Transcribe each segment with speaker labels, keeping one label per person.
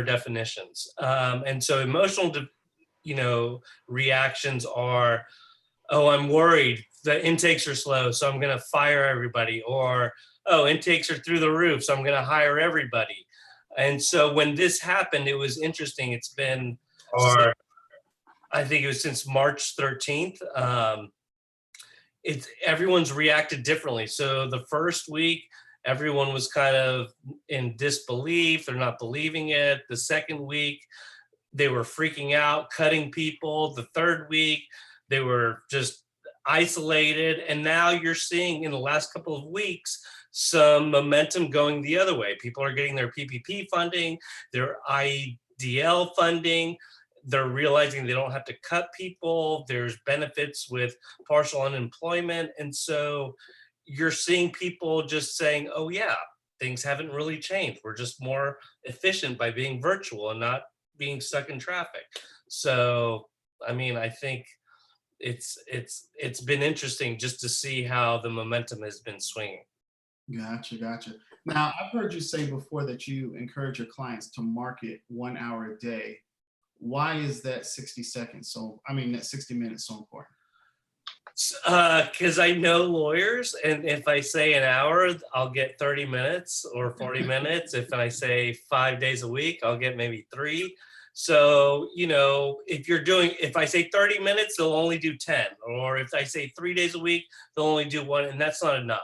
Speaker 1: their definitions. And so emotional, reactions are, oh, I'm worried, the intakes are slow, so I'm going to fire everybody. Or, oh, intakes are through the roof, so I'm going to hire everybody. And so when this happened, it was interesting. It's been, or I think it was since March 13th. Everyone's reacted differently. So the first week, everyone was kind of in disbelief. They're not believing it. The second week, they were freaking out, cutting people. The third week, they were just isolated. And now you're seeing in the last couple of weeks, some momentum going the other way. People are getting their PPP funding, their IDL funding. They're realizing they don't have to cut people. There's benefits with partial unemployment. And so you're seeing people just saying, oh yeah, things haven't really changed. We're just more efficient by being virtual and not being stuck in traffic. So, I mean, I think it's been interesting just to see how the momentum has been swinging.
Speaker 2: Gotcha. Now, I've heard you say before that you encourage your clients to market 1 hour a day. Why is that 60 seconds? That 60 minutes so important?
Speaker 1: Because I know lawyers, and if I say an hour, I'll get 30 minutes or 40 minutes. If I say 5 days a week, I'll get maybe 3. So, if I say 30 minutes, they'll only do 10. Or if I say 3 days a week, they'll only do 1, and that's not enough.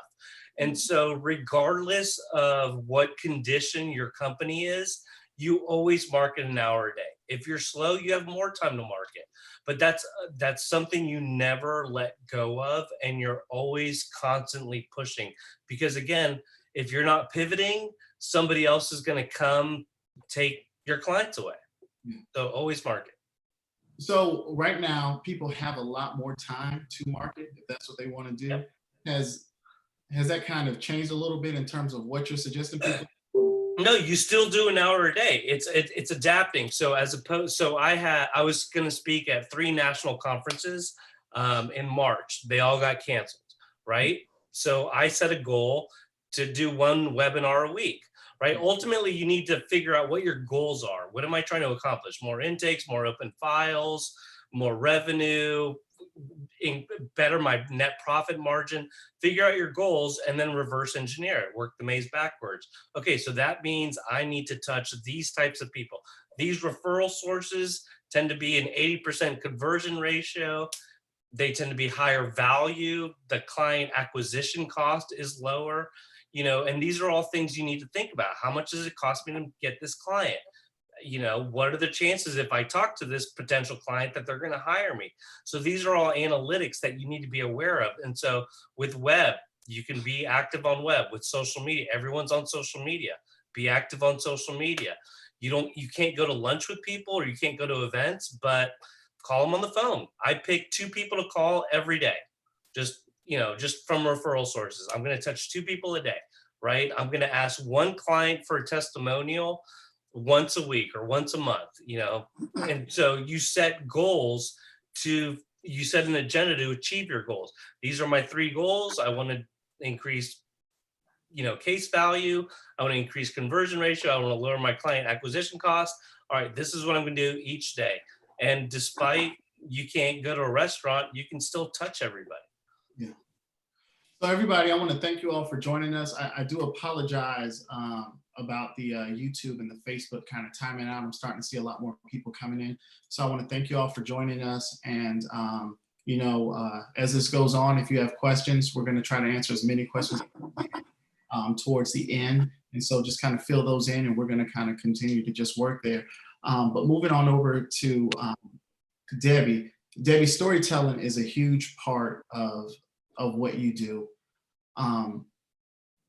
Speaker 1: And so regardless of what condition your company is, you always market an hour a day. If you're slow, you have more time to market. But that's something you never let go of, and you're always constantly pushing. Because again, if you're not pivoting, somebody else is going to come take your clients away. So always market.
Speaker 2: So right now, people have a lot more time to market if that's what they want to do. Yep. Has that kind of changed a little bit in terms of what you're suggesting people?
Speaker 1: No, you still do an hour a day. It's adapting. So I was going to speak at 3 national conferences in March. They all got canceled, right? So I set a goal to do 1 webinar a week, right? Ultimately, you need to figure out what your goals are. What am I trying to accomplish? More intakes, more open files, more revenue, better my net profit margin. Figure out your goals and then reverse engineer it. Work the maze backwards. Okay, so that means I need to touch these types of people. These referral sources tend to be an 80% conversion ratio. They tend to be higher value. The client acquisition cost is lower, and these are all things you need to think about. How much does it cost me to get this client? What are the chances if I talk to this potential client that they're going to hire me? So these are all analytics that you need to be aware of. And so with web, you can be active on web. With social media, everyone's on social media. Be active on social media. You can't go to lunch with people or you can't go to events, but call them on the phone. I pick 2 people to call every day, just from referral sources. I'm going to touch 2 people a day, right? I'm going to ask 1 client for a testimonial once a week or once a month, and so you set goals you set an agenda to achieve your goals. These are my 3 goals. I want to increase, case value. I want to increase conversion ratio. I want to lower my client acquisition cost. All right, this is what I'm going to do each day. And despite you can't go to a restaurant, you can still touch everybody.
Speaker 2: Yeah. So everybody, I want to thank you all for joining us. I do apologize about the YouTube and the Facebook kind of timing out. I'm starting to see a lot more people coming in. So I want to thank you all for joining us. And, as this goes on, if you have questions, we're going to try to answer as many questions towards the end. And so just kind of fill those in, and we're going to kind of continue to just work there. But moving on over to Debbie. Debbie, storytelling is a huge part of what you do.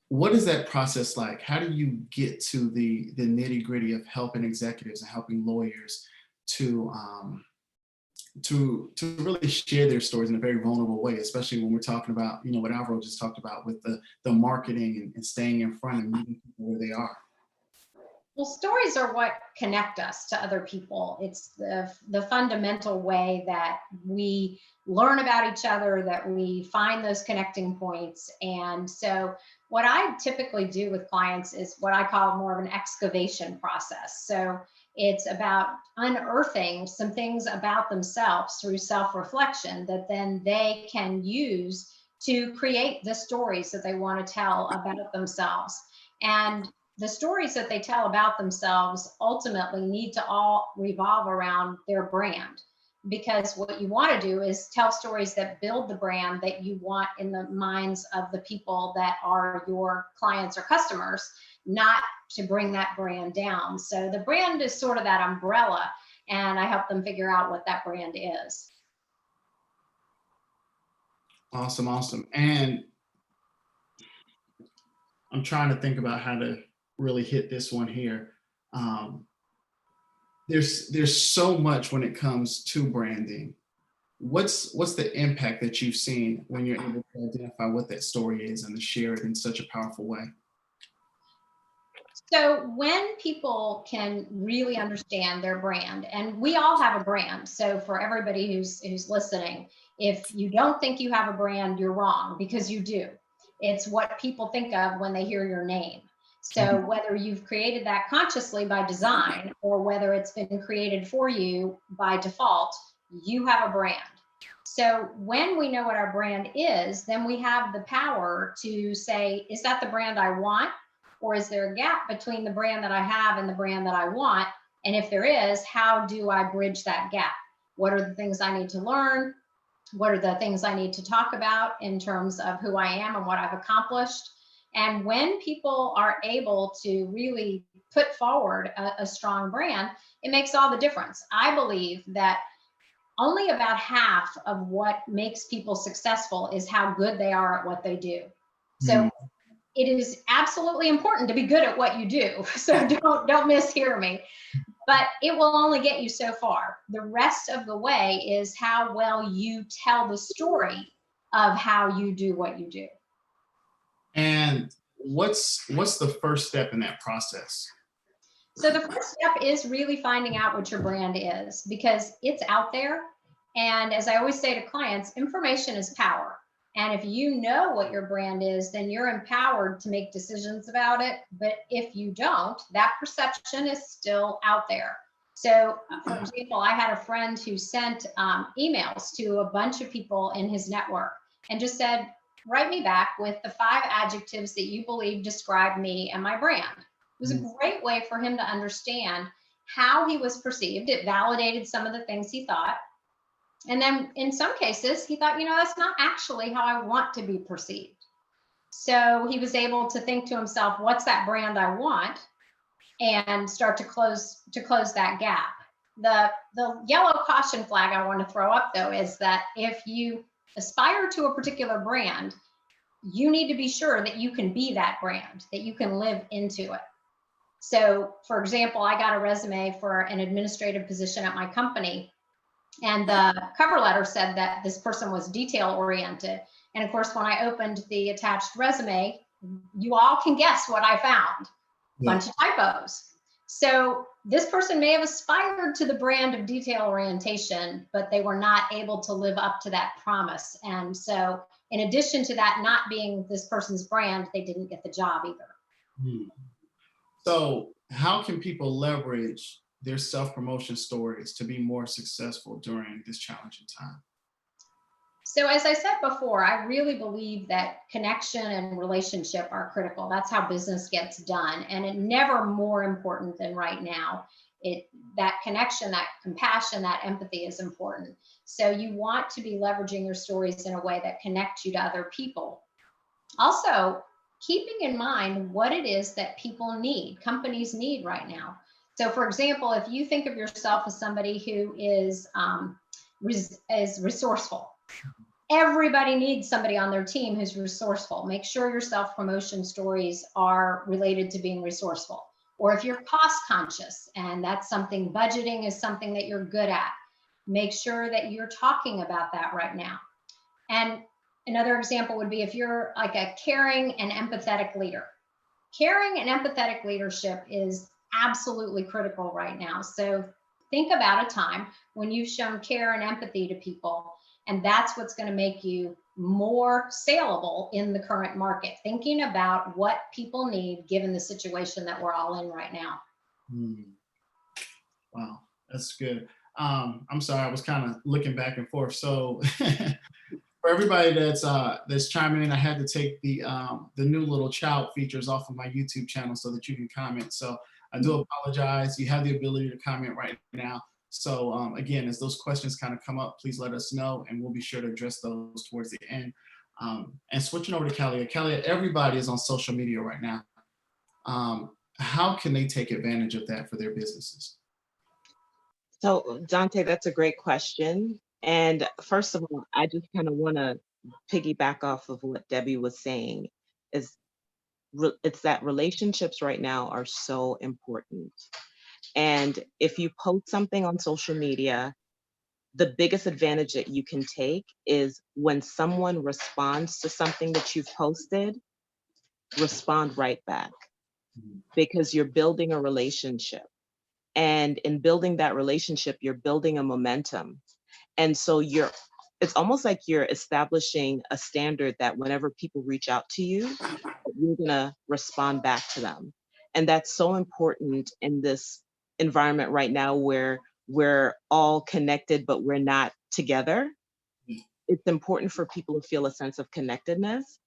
Speaker 2: What is that process like? How do you get to the nitty gritty of helping executives and helping lawyers to really share their stories in a very vulnerable way, especially when we're talking about, what Alvaro just talked about with the marketing and staying in front and meeting people where they are?
Speaker 3: Well, stories are what connect us to other people. It's the fundamental way that we learn about each other, that we find those connecting points. And so what I typically do with clients is what I call more of an excavation process. So It's about unearthing some things about themselves through self-reflection that then they can use to create the stories that they want to tell about themselves. And the stories that they tell about themselves ultimately need to all revolve around their brand. Because what you want to do is tell stories that build the brand that you want in the minds of the people that are your clients or customers, not to bring that brand down. So the brand is sort of that umbrella, and I help them figure out what that brand is.
Speaker 2: Awesome, awesome. And I'm trying to think about how to really hit this one here. There's so much when it comes to branding. What's the impact that you've seen when you're able to identify what that story is and to share it in such a powerful way?
Speaker 3: So when people can really understand their brand, and we all have a brand. So for everybody who's listening, if you don't think you have a brand, you're wrong, because you do. It's what people think of when they hear your name. So whether you've created that consciously by design or whether it's been created for you by default, you have a brand. So when we know what our brand is, then we have the power to say, is that the brand I want? Or is there a gap between the brand that I have and the brand that I want? And if there is, how do I bridge that gap? What are the things I need to learn? What are the things I need to talk about in terms of who I am and what I've accomplished? And when people are able to really put forward a strong brand, it makes all the difference. I believe that only about half of what makes people successful is how good they are at what they do. So it is absolutely important to be good at what you do. So don't mishear me. But it will only get you so far. The rest of the way is how well you tell the story of how you do what you do.
Speaker 2: And what's the first step in that process?
Speaker 3: So the first step is really finding out what your brand is, because it's out there. And as I always say to clients, information is power. And if you know what your brand is, then you're empowered to make decisions about it. But if you don't, that perception is still out there. So, for example, I had a friend who sent emails to a bunch of people in his network and just said, write me back with the 5 adjectives that you believe describe me and my brand. It was a great way for him to understand how he was perceived. It validated some of the things he thought. And then in some cases, he thought, that's not actually how I want to be perceived. So he was able to think to himself, what's that brand I want? And start to close that gap. The yellow caution flag I want to throw up, though, is that if you aspire to a particular brand, you need to be sure that you can be that brand, that you can live into it. So, for example, I got a resume for an administrative position at my company, and the cover letter said that this person was detail oriented. And of course, when I opened the attached resume, you all can guess what I found. A bunch of typos. So this person may have aspired to the brand of detail orientation, but they were not able to live up to that promise. And so in addition to that not being this person's brand, they didn't get the job either.
Speaker 2: So how can people leverage their self-promotion stories to be more successful during this challenging time?
Speaker 3: So as I said before, I really believe that connection and relationship are critical. That's how business gets done. And it never more important than right now. That connection, that compassion, that empathy is important. So you want to be leveraging your stories in a way that connects you to other people. Also, keeping in mind what it is that people need, companies need right now. So for example, if you think of yourself as somebody who is resourceful, everybody needs somebody on their team who's resourceful. Make sure your self-promotion stories are related to being resourceful. Or if you're cost conscious and that's something, budgeting is something that you're good at, make sure that you're talking about that right now. And another example would be if you're like a caring and empathetic leader. Caring and empathetic leadership is absolutely critical right now. So think about a time when you've shown care and empathy to people, and that's what's going to make you more saleable in the current market. Thinking about what people need given the situation that we're all in right now.
Speaker 2: Wow, that's good. I'm sorry, I was kind of looking back and forth. So for everybody that's chiming in, I had to take the new little child features off of my YouTube channel so that you can comment. So I do apologize. You have the ability to comment right now. So again, as those questions kind of come up, please let us know, and we'll be sure to address those towards the end. And switching over to Kalia. Kalia, everybody is on social media right now. How can they take advantage of that for their businesses?
Speaker 4: So, Dante, that's a great question. And first of all, I just kind of want to piggyback off of what Debbie was saying. Is it's that relationships right now are so important. And if you post something on social media, the biggest advantage that you can take is when someone responds to something that you've posted, respond right back, because you're building a relationship. And in building that relationship, you're building a momentum. And so it's almost like you're establishing a standard that whenever people reach out to you, you're gonna respond back to them. And that's so important in this environment right now where we're all connected, but we're not together. It's important for people to feel a sense of connectedness.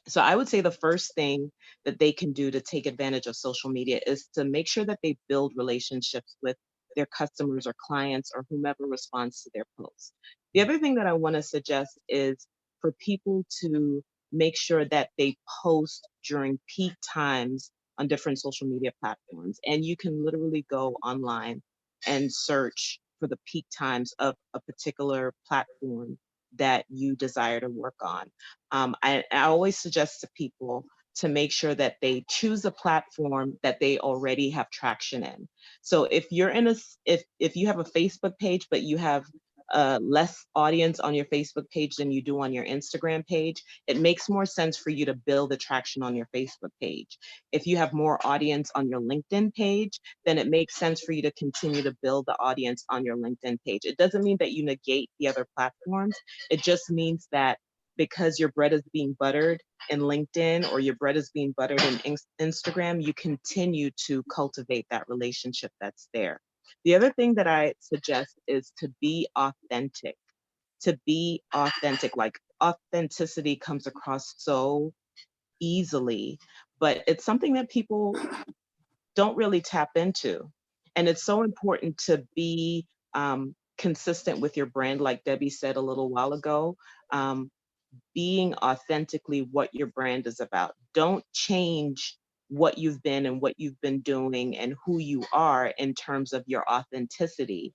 Speaker 4: So I would say the first thing that they can do to take advantage of social media is to make sure that they build relationships with their customers or clients or whomever responds to their posts. The other thing that I want to suggest is for people to make sure that they post during peak times on different social media platforms. And you can literally go online and search for the peak times of a particular platform that you desire to work on. I always suggest to people to make sure that they choose a platform that they already have traction in. So if you're if you have a Facebook page, but you have less audience on your Facebook page than you do on your Instagram page, it makes more sense for you to build the traction on your Facebook page. If you have more audience on your LinkedIn page, then it makes sense for you to continue to build the audience on your LinkedIn page. It doesn't mean that you negate the other platforms. It just means that because your bread is being buttered in LinkedIn or your bread is being buttered in Instagram, you continue to cultivate that relationship that's there. The other thing that I suggest is to be authentic. To be authentic, like authenticity comes across so easily, but it's something that people don't really tap into. And it's so important to be consistent with your brand, like Debbie said a little while ago. Being authentically what your brand is about. Don't change what you've been and what you've been doing and who you are in terms of your authenticity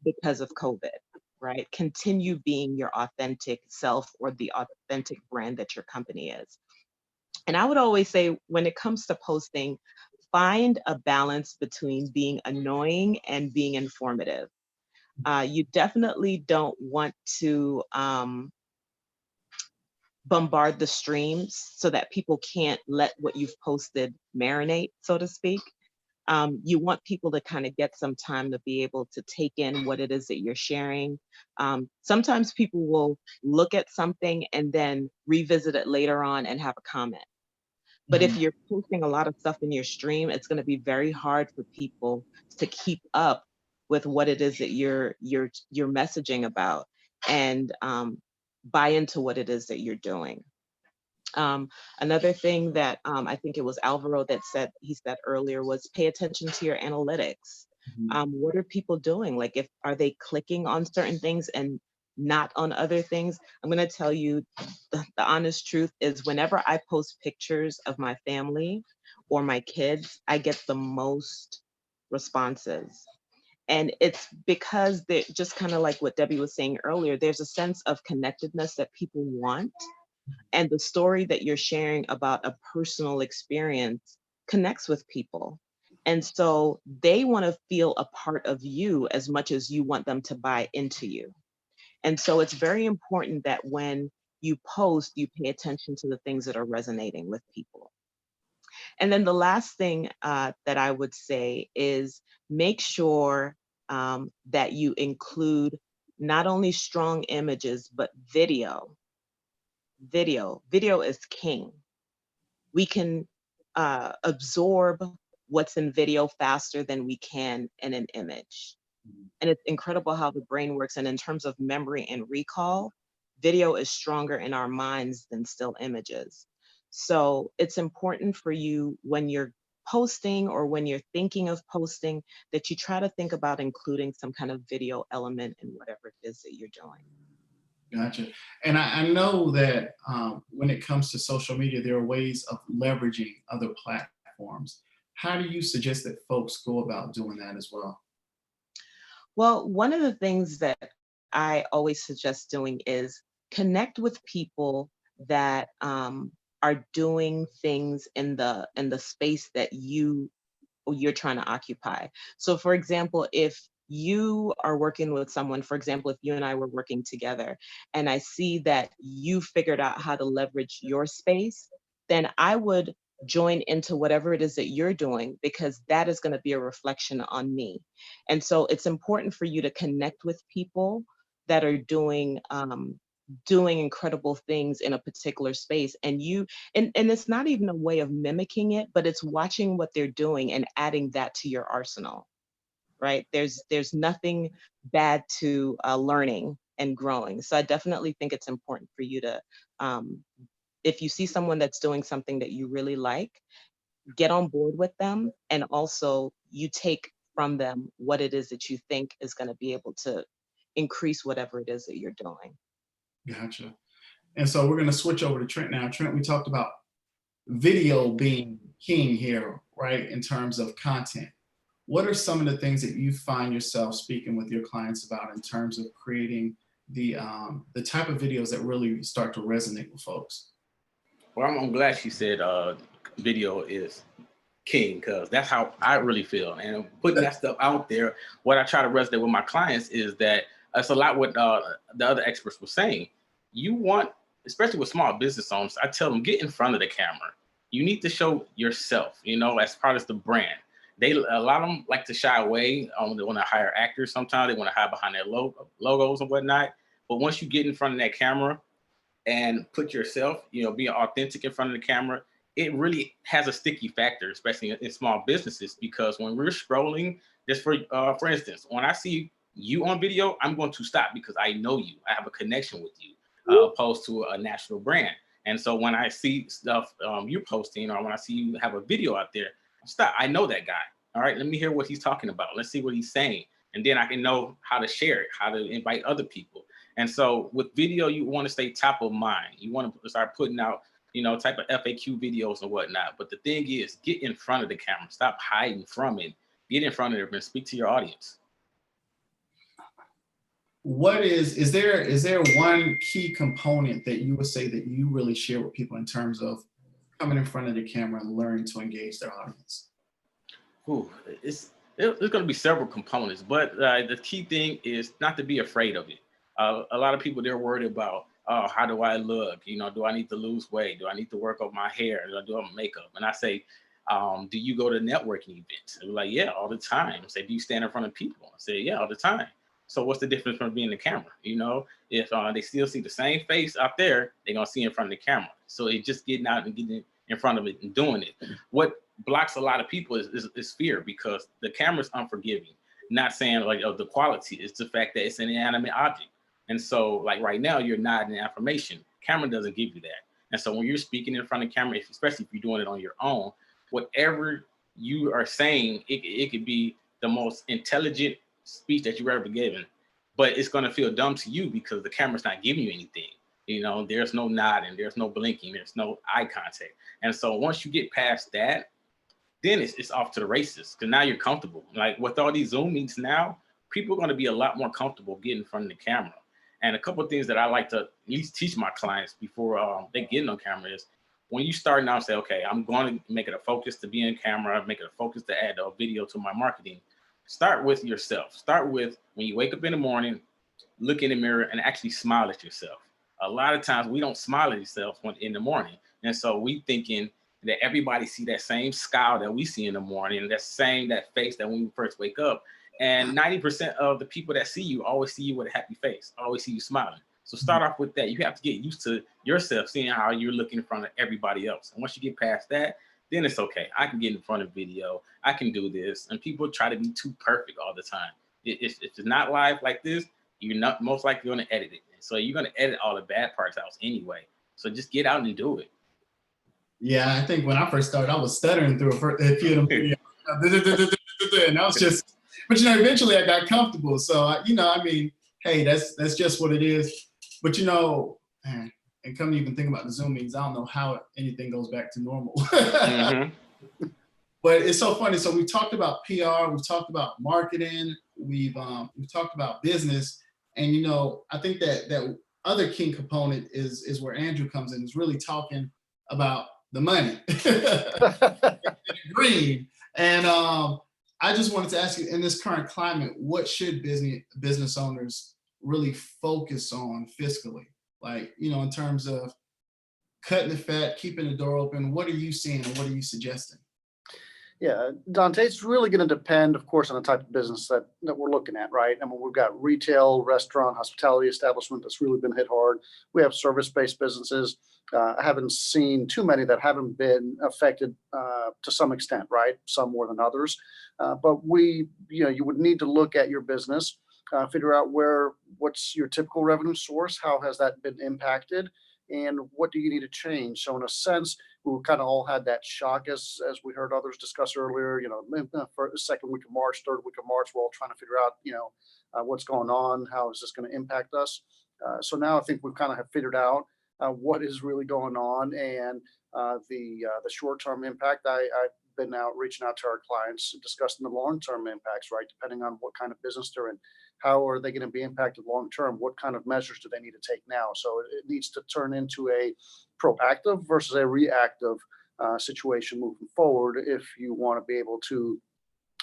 Speaker 4: because of COVID, right? Continue being your authentic self or the authentic brand that your company is. And I would always say when it comes to posting, find a balance between being annoying and being informative. You definitely don't want to bombard the streams so that people can't let what you've posted marinate, so to speak. You want people to kind of get some time to be able to take in what it is that you're sharing. Sometimes people will look at something and then revisit it later on and have a comment. But if you're posting a lot of stuff in your stream, it's going to be very hard for people to keep up with what it is that you're messaging about and buy into what it is that you're doing. Another thing that I think it was Alvaro that he said earlier was pay attention to your analytics. What are people doing? Like, are they clicking on certain things and not on other things? I'm going to tell you the honest truth is whenever I post pictures of my family or my kids, I get the most responses. And it's because they're just kind of like what Debbie was saying earlier, there's a sense of connectedness that people want. And the story that you're sharing about a personal experience connects with people. And so they want to feel a part of you as much as you want them to buy into you. And so it's very important that when you post, you pay attention to the things that are resonating with people. And then the last thing that I would say is make sure that you include not only strong images, but video. Video is king. We can absorb what's in video faster than we can in an image. And it's incredible how the brain works. And in terms of memory and recall, video is stronger in our minds than still images. So it's important for you when you're posting or when you're thinking of posting that you try to think about including some kind of video element in whatever it is that you're doing.
Speaker 2: Gotcha. And I know that when it comes to social media, there are ways of leveraging other platforms. How do you suggest that folks go about doing that as well?
Speaker 4: Well, one of the things that I always suggest doing is connect with people that are doing things in the space that you're trying to occupy. So for example, if you are working with someone, for example, if you and I were working together and I see that you figured out how to leverage your space, then I would join into whatever it is that you're doing, because that is going to be a reflection on me. And so it's important for you to connect with people that are doing incredible things in a particular space. And it's not even a way of mimicking it, but it's watching what they're doing and adding that to your arsenal, right? There's nothing bad to learning and growing. So I definitely think it's important for you to, if you see someone that's doing something that you really like, get on board with them, and also you take from them what it is that you think is going to be able to increase whatever it is that you're doing.
Speaker 2: Gotcha. And so we're going to switch over to Trent now. Trent, we talked about video being king here, right, in terms of content. What are some of the things that you find yourself speaking with your clients about in terms of creating the type of videos that really start to resonate with folks?
Speaker 5: Well, I'm glad she said video is king, because that's how I really feel. And putting that stuff out there, what I try to resonate with my clients is that it's a lot what the other experts were saying. You want, especially with small business owners, I tell them, get in front of the camera. You need to show yourself, as part of the brand. A lot of them like to shy away. They want to hire actors sometimes. They want to hide behind their logos and whatnot. But once you get in front of that camera and put yourself, being authentic in front of the camera, it really has a sticky factor, especially in small businesses, because when we're scrolling, just for instance, when I see you on video, I'm going to stop because I know you. I have a connection with you, opposed to a national brand. And so when I see stuff you're posting, or when I see you have a video out there, stop. I know that guy. All right, let me hear what he's talking about. Let's see what he's saying. And then I can know how to share it, how to invite other people. And so with video, you want to stay top of mind. You want to start putting out, type of FAQ videos and whatnot. But the thing is, get in front of the camera. Stop hiding from it. Get in front of it and speak to your audience.
Speaker 2: Is there one key component that you would say that you really share with people in terms of coming in front of the camera and learning to engage their audience?
Speaker 5: Ooh, there's going to be several components, but the key thing is not to be afraid of it. A lot of people, they're worried about, oh, how do I look? Do I need to lose weight? Do I need to work on my hair? Do I do makeup? And I say, do you go to networking events? And they're like, yeah, all the time. I say, do you stand in front of people? I say, yeah, all the time. So what's the difference from being the camera? If they still see the same face out there, they're going to see in front of the camera. So it's just getting out and getting in front of it and doing it. What blocks a lot of people is fear, because the camera's unforgiving. Not saying like of the quality, it's the fact that it's an inanimate object. And so like right now, you're not an affirmation. Camera doesn't give you that. And so when you're speaking in front of camera, especially if you're doing it on your own, whatever you are saying, it could be the most intelligent speech that you've ever given, but it's going to feel dumb to you because the camera's not giving you anything. There's no nodding, there's no blinking, there's no eye contact. And so once you get past that, then it's off to the races, because now you're comfortable. Like with all these Zoom meets now, people are going to be a lot more comfortable getting in front of the camera. And a couple of things that I like to at least teach my clients before they get on camera is, when you start now, say, okay, I'm going to make it a focus to be in camera, make it a focus to add a video to my marketing. Start with yourself. Start with when you wake up in the morning, look in the mirror and actually smile at yourself. A lot of times we don't smile at ourselves in the morning. And so we thinking that everybody see that same scowl that we see in the morning, that face that when we first wake up. And 90% of the people that see you always see you with a happy face, always see you smiling. So start off with that. You have to get used to yourself seeing how you're looking in front of everybody else. And once you get past that, then it's okay. I can get in front of video. I can do this. And people try to be too perfect all the time. If it's not live like this, you're not most likely going to edit it. So you're going to edit all the bad parts out anyway. So just get out and do it.
Speaker 2: Yeah, I think when I first started, I was stuttering through a few of them videos. And I was just, but you know, eventually I got comfortable. So, you know, I mean, hey, that's just what it is. But you know, man, and come to even think about the Zoom meetings, I don't know how anything goes back to normal. But it's so funny. So we talked about PR, we've talked about marketing, we've talked about business, and you know, I think that other key component is where Andrew comes in, is really talking about the money, green. And I just wanted to ask you, in this current climate, what should business owners really focus on fiscally? Like, you know, in terms of cutting the fat, keeping the door open, what are you seeing and what are you suggesting?
Speaker 6: Yeah, Dante, it's really going to depend, of course, on the type of business that we're looking at, right? I mean, we've got retail, restaurant, hospitality establishment that's really been hit hard. We have service-based businesses. I haven't seen too many that haven't been affected to some extent, right? Some more than others. But you would need to look at your business, figure out what's your typical revenue source, how has that been impacted, and what do you need to change? So in a sense, we kind of all had that shock as we heard others discuss earlier, you know, for the second week of March, third week of March, we're all trying to figure out, you know, what's going on, how is this going to impact us? So now I think we've kind of have figured out what is really going on, and the short-term impact. I've been out reaching out to our clients, discussing the long-term impacts, right? Depending on what kind of business they're in. How are they going to be impacted long term? What kind of measures do they need to take now? So it needs to turn into a proactive versus a reactive situation moving forward if you want to be able to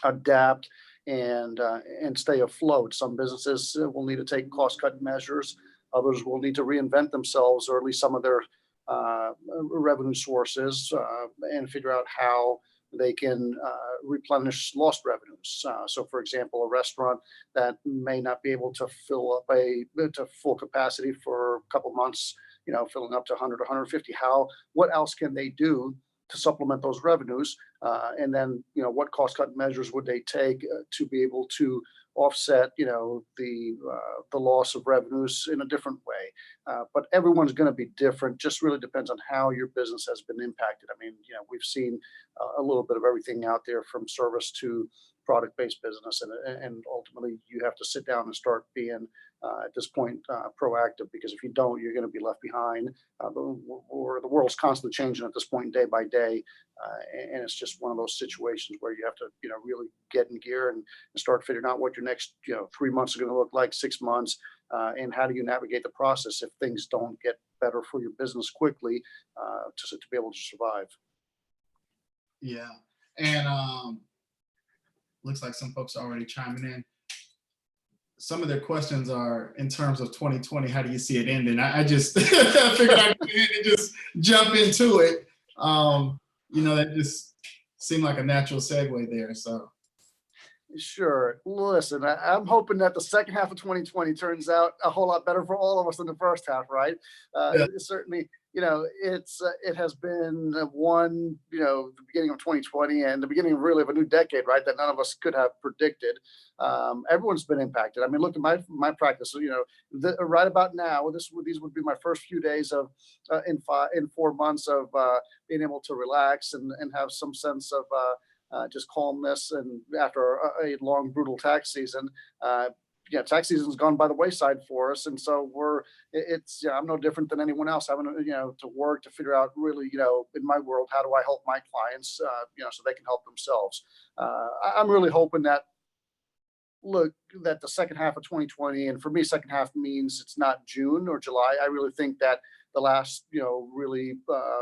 Speaker 6: adapt and stay afloat. Some businesses will need to take cost-cutting measures. Others will need to reinvent themselves, or at least some of their revenue sources, and figure out how they can replenish lost revenues. So for example, a restaurant that may not be able to fill up to full capacity for a couple months, you know, filling up to 100, 150, what else can they do to supplement those revenues? And then, you know, what cost cut measures would they take to be able to offset, you know, the loss of revenues in a different way? But everyone's going to be different. Just really depends on how your business has been impacted. I mean, you know, we've seen a little bit of everything out there, from service to product-based business, and ultimately you have to sit down and start being at this point proactive, because if you don't, you're going to be left behind. Or the world's constantly changing at this point, day by day, and it's just one of those situations where you have to, you know, really get in gear and start figuring out what your next, you know, 3 months are going to look like, 6 months, and how do you navigate the process if things don't get better for your business quickly, to be able to survive.
Speaker 2: Yeah, and looks like some folks are already chiming in. Some of their questions are in terms of 2020. How do you see it ending? I just figured I'd just jump into it. You know, that just seemed like a natural segue there. So.
Speaker 6: Sure. Listen, I'm hoping that the second half of 2020 turns out a whole lot better for all of us than the first half, right?
Speaker 2: Yeah.
Speaker 6: Certainly, you know, it has been one, you know, the beginning of 2020 and the beginning really of a new decade, right? That none of us could have predicted. Everyone's been impacted. I mean, look at my practice. You know, right about now, these would be my first few days of in 4 months of being able to relax and have some sense of just calmness. And after a long, brutal tax season, tax season's gone by the wayside for us. And so I'm no different than anyone else, having to work to figure out really, in my world, how do I help my clients, so they can help themselves. I'm really hoping that the second half of 2020, and for me, second half means it's not June or July. I really think that the last, really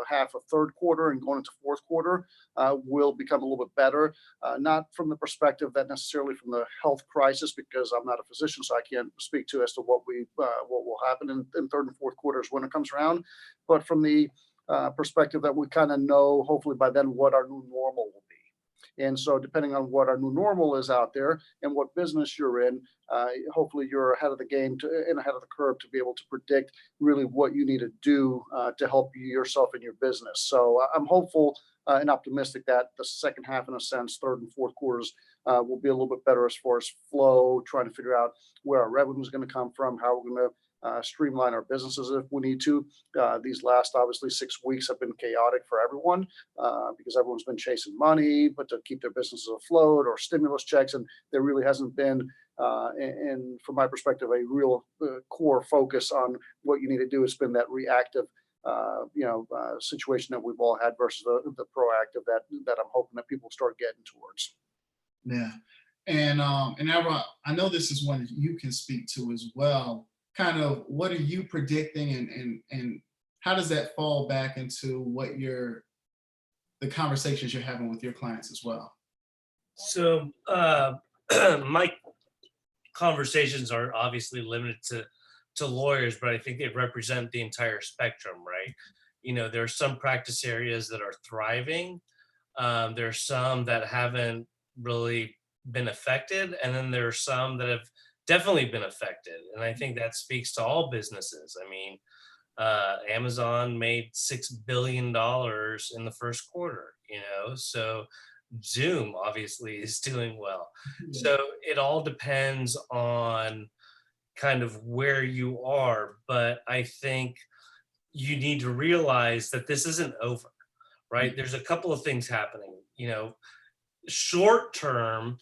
Speaker 6: half of third quarter and going into fourth quarter will become a little bit better. Not from the perspective that necessarily from the health crisis, because I'm not a physician, so I can't speak to as to what will happen in third and fourth quarters when it comes around, but from the perspective that we kind of know, hopefully by then, what our new normal will be. And so depending on what our new normal is out there and what business you're in, hopefully you're ahead of the game and ahead of the curve to be able to predict really what you need to do to help yourself in your business. So I'm hopeful and optimistic that the second half, in a sense, third and fourth quarters will be a little bit better as far as flow, trying to figure out where our revenue is going to come from, how we're going to streamline our businesses if we need to. These last, obviously, 6 weeks have been chaotic for everyone because everyone's been chasing money, but to keep their businesses afloat or stimulus checks, and there really hasn't been, and from my perspective, a real core focus on what you need to do. It's been that reactive situation that we've all had versus the proactive that I'm hoping that people start getting towards.
Speaker 2: Yeah. And Alva, I know this is one you can speak to as well. Kind of what are you predicting, and how does that fall back into what the conversations you're having with your clients as well?
Speaker 1: So my conversations are obviously limited to lawyers, but I think they represent the entire spectrum, right? You know, there are some practice areas that are thriving. There are some that haven't really been affected, and then there are some that have definitely been affected. And I think that speaks to all businesses. I mean, Amazon made $6 billion in the first quarter, so Zoom obviously is doing well.
Speaker 2: Yeah.
Speaker 1: So it all depends on kind of where you are. But I think you need to realize that this isn't over, right? There's a couple of things happening. Short term,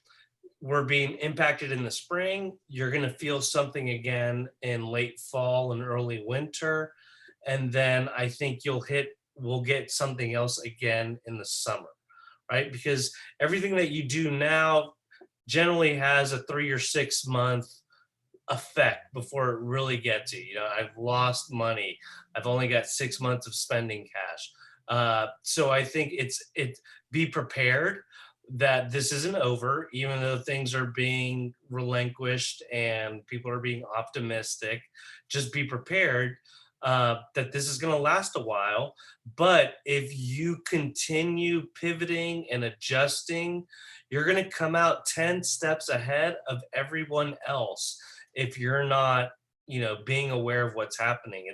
Speaker 1: we're being impacted in the spring. You're going to feel something again in late fall and early winter. And then I think we'll get something else again in the summer, right? Because everything that you do now generally has a 3 or 6 month effect before it really gets you. I've lost money. I've only got 6 months of spending cash. So I think be prepared that this isn't over, even though things are being relinquished and people are being optimistic. Just be prepared that this is going to last a while. But if you continue pivoting and adjusting, you're going to come out 10 steps ahead of everyone else if you're not, being aware of what's happening.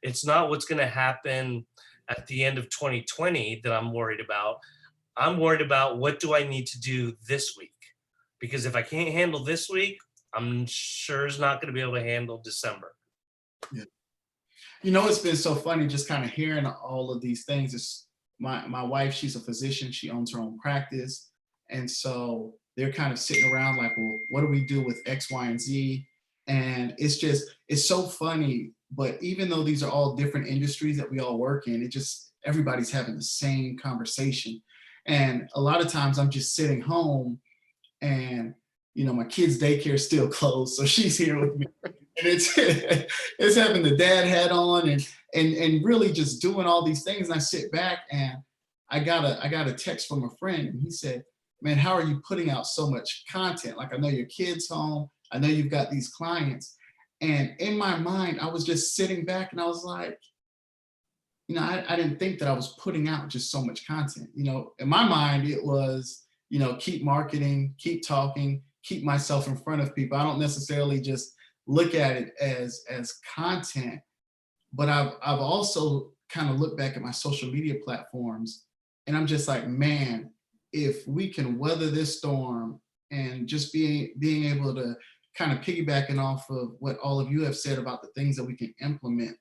Speaker 1: It's not what's going to happen at the end of 2020 that I'm worried about. I'm worried about what do I need to do this week? Because if I can't handle this week, I'm sure it's not going to be able to handle December.
Speaker 2: Yeah. It's been so funny just kind of hearing all of these things. It's my wife, she's a physician. She owns her own practice. And so they're kind of sitting around like, well, what do we do with X, Y, and Z? And it's so funny. But even though these are all different industries that we all work in, everybody's having the same conversation. And a lot of times I'm just sitting home and, my kid's daycare is still closed. So she's here with me. And it's having the dad hat on and really just doing all these things. And I sit back and I got a text from a friend, and he said, man, how are you putting out so much content? Like, I know your kid's home. I know you've got these clients. And in my mind, I was just sitting back and I was like, I didn't think that I was putting out just so much content. In my mind, it was, keep marketing, keep talking, keep myself in front of people. I don't necessarily just look at it as content, but I've also kind of looked back at my social media platforms, and I'm just like, man, if we can weather this storm and just being able to kind of piggybacking off of what all of you have said about the things that we can implement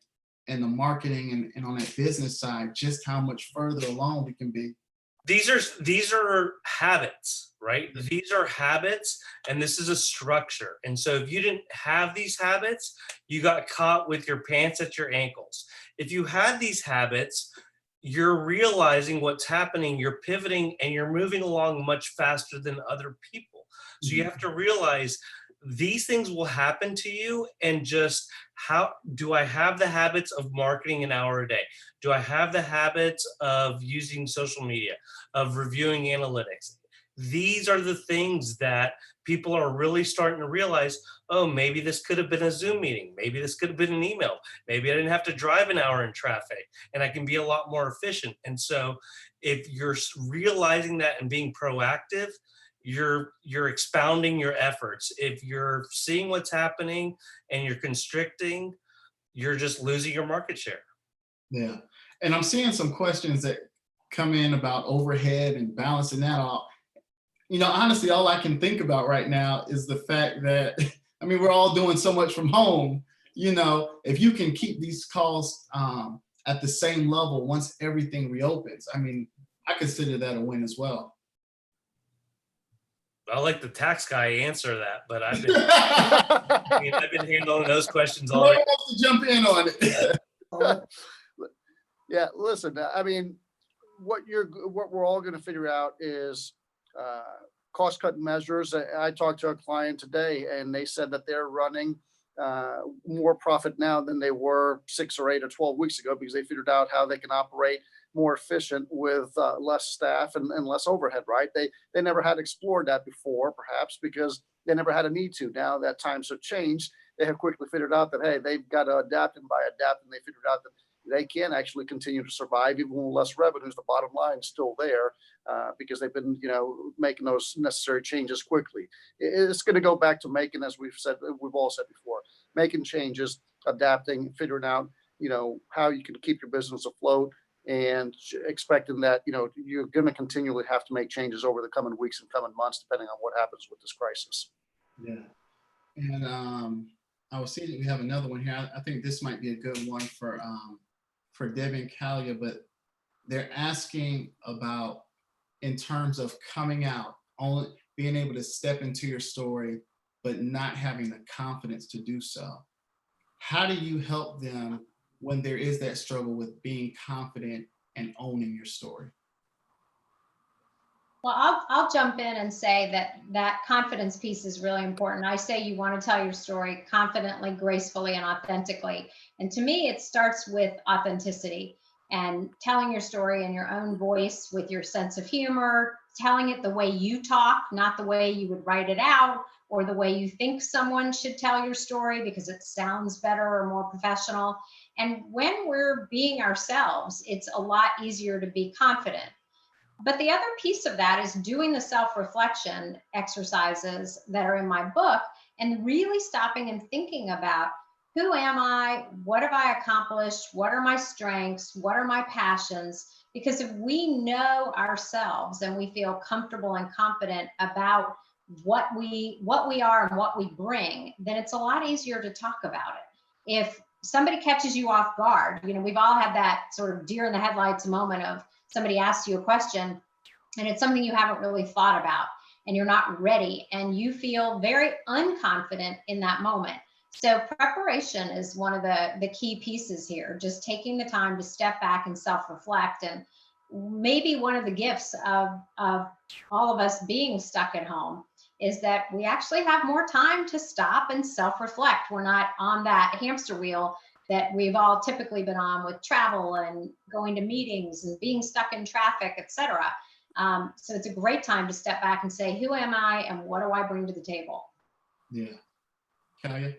Speaker 2: and the marketing and on that business side, just how much further along we can be.
Speaker 1: These are habits, right? These are habits, and this is a structure. And so if you didn't have these habits, you got caught with your pants at your ankles. If you had these habits, you're realizing what's happening, you're pivoting, and you're moving along much faster than other people. So you have to realize these things will happen to you, and just how do I have the habits of marketing an hour a day? Do I have the habits of using social media, of reviewing analytics? These are the things that people are really starting to realize, oh, maybe this could have been a Zoom meeting. Maybe this could have been an email. Maybe I didn't have to drive an hour in traffic, and I can be a lot more efficient. And so if you're realizing that and being proactive, you're expounding your efforts. If you're seeing what's happening and you're constricting, you're just losing your market share.
Speaker 2: Yeah. And I'm seeing some questions that come in about overhead and balancing that all. You know, honestly, all I can think about right now is the fact that, I mean, we're all doing so much from home. You know, if you can keep these calls at the same level once everything reopens, I mean, I consider that a win as well.
Speaker 1: I'll let the tax guy answer that, but I've been handling those questions all
Speaker 2: Whoever
Speaker 1: day.
Speaker 2: wants to jump in on it.
Speaker 6: Yeah, listen, I mean, what we're all going to figure out is cost cutting measures. I talked to a client today and they said that they're running more profit now than they were 6 or 8 or 12 weeks ago because they figured out how they can operate more efficient with less staff and less overhead, right? They never had explored that before, perhaps because they never had a need to. Now that times have changed, they have quickly figured out that, hey, they've got to adapt, and by adapting, they figured out that they can actually continue to survive even with less revenues. The bottom line is still there because they've been, making those necessary changes quickly. It's going to go back to making, as we've all said before, making changes, adapting, figuring out, how you can keep your business afloat, and expecting that, you're going to continually have to make changes over the coming weeks and coming months, depending on what happens with this crisis.
Speaker 2: Yeah. And I was seeing that we have another one here. I think this might be a good one for Debbie and Kalia, but they're asking about, in terms of coming out, only being able to step into your story, but not having the confidence to do so. How do you help them when there is that struggle with being confident and owning your story?
Speaker 3: Well, I'll jump in and say that confidence piece is really important. I say you want to tell your story confidently, gracefully, and authentically. And to me, it starts with authenticity and telling your story in your own voice with your sense of humor, telling it the way you talk, not the way you would write it out or the way you think someone should tell your story because it sounds better or more professional. And when we're being ourselves, it's a lot easier to be confident. But the other piece of that is doing the self-reflection exercises that are in my book and really stopping and thinking about, who am I? What have I accomplished? What are my strengths? What are my passions? Because if we know ourselves and we feel comfortable and confident about what we are and what we bring, then it's a lot easier to talk about it. If somebody catches you off guard, we've all had that sort of deer in the headlights moment of somebody asks you a question and it's something you haven't really thought about and you're not ready and you feel very unconfident in that moment. So preparation is one of the key pieces here, just taking the time to step back and self-reflect. And maybe one of the gifts of all of us being stuck at home is that we actually have more time to stop and self-reflect. We're not on that hamster wheel that we've all typically been on with travel and going to meetings and being stuck in traffic, et cetera. So it's a great time to step back and say, who am I and what do I bring to the table?
Speaker 2: Yeah. Kalia?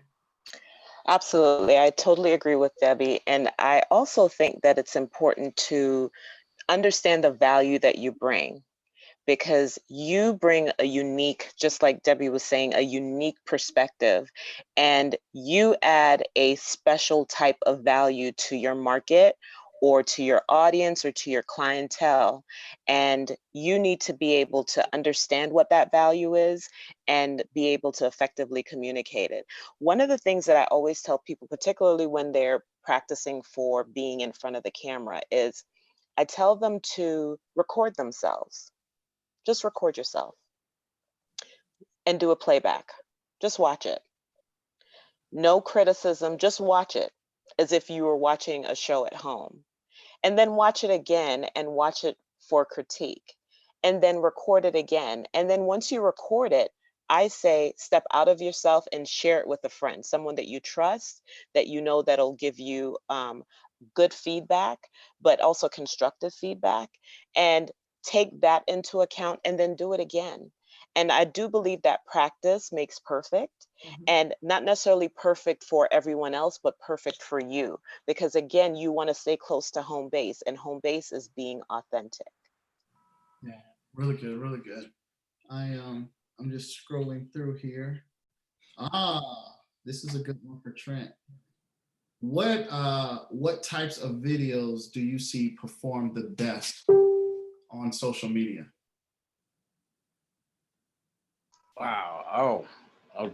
Speaker 4: Absolutely. I totally agree with Debbie. And I also think that it's important to understand the value that you bring, because you bring a unique, just like Debbie was saying, a unique perspective, and you add a special type of value to your market or to your audience or to your clientele. And you need to be able to understand what that value is and be able to effectively communicate it. One of the things that I always tell people, particularly when they're practicing for being in front of the camera, is I tell them to record themselves. Just record yourself and do a playback. Just watch it. No criticism, just watch it as if you were watching a show at home. And then watch it again and watch it for critique. And then record it again. And then once you record it, I say step out of yourself and share it with a friend, someone that you trust, that you know that'll give you good feedback, but also constructive feedback. And take that into account and then do it again. And I do believe that practice makes perfect, and not necessarily perfect for everyone else, but perfect for you. Because again, you want to stay close to home base, and home base is being authentic.
Speaker 2: Yeah, really good, really good. I'm just scrolling through here. This is a good one for Trent. What types of videos do you see perform the best on social media?
Speaker 5: Wow.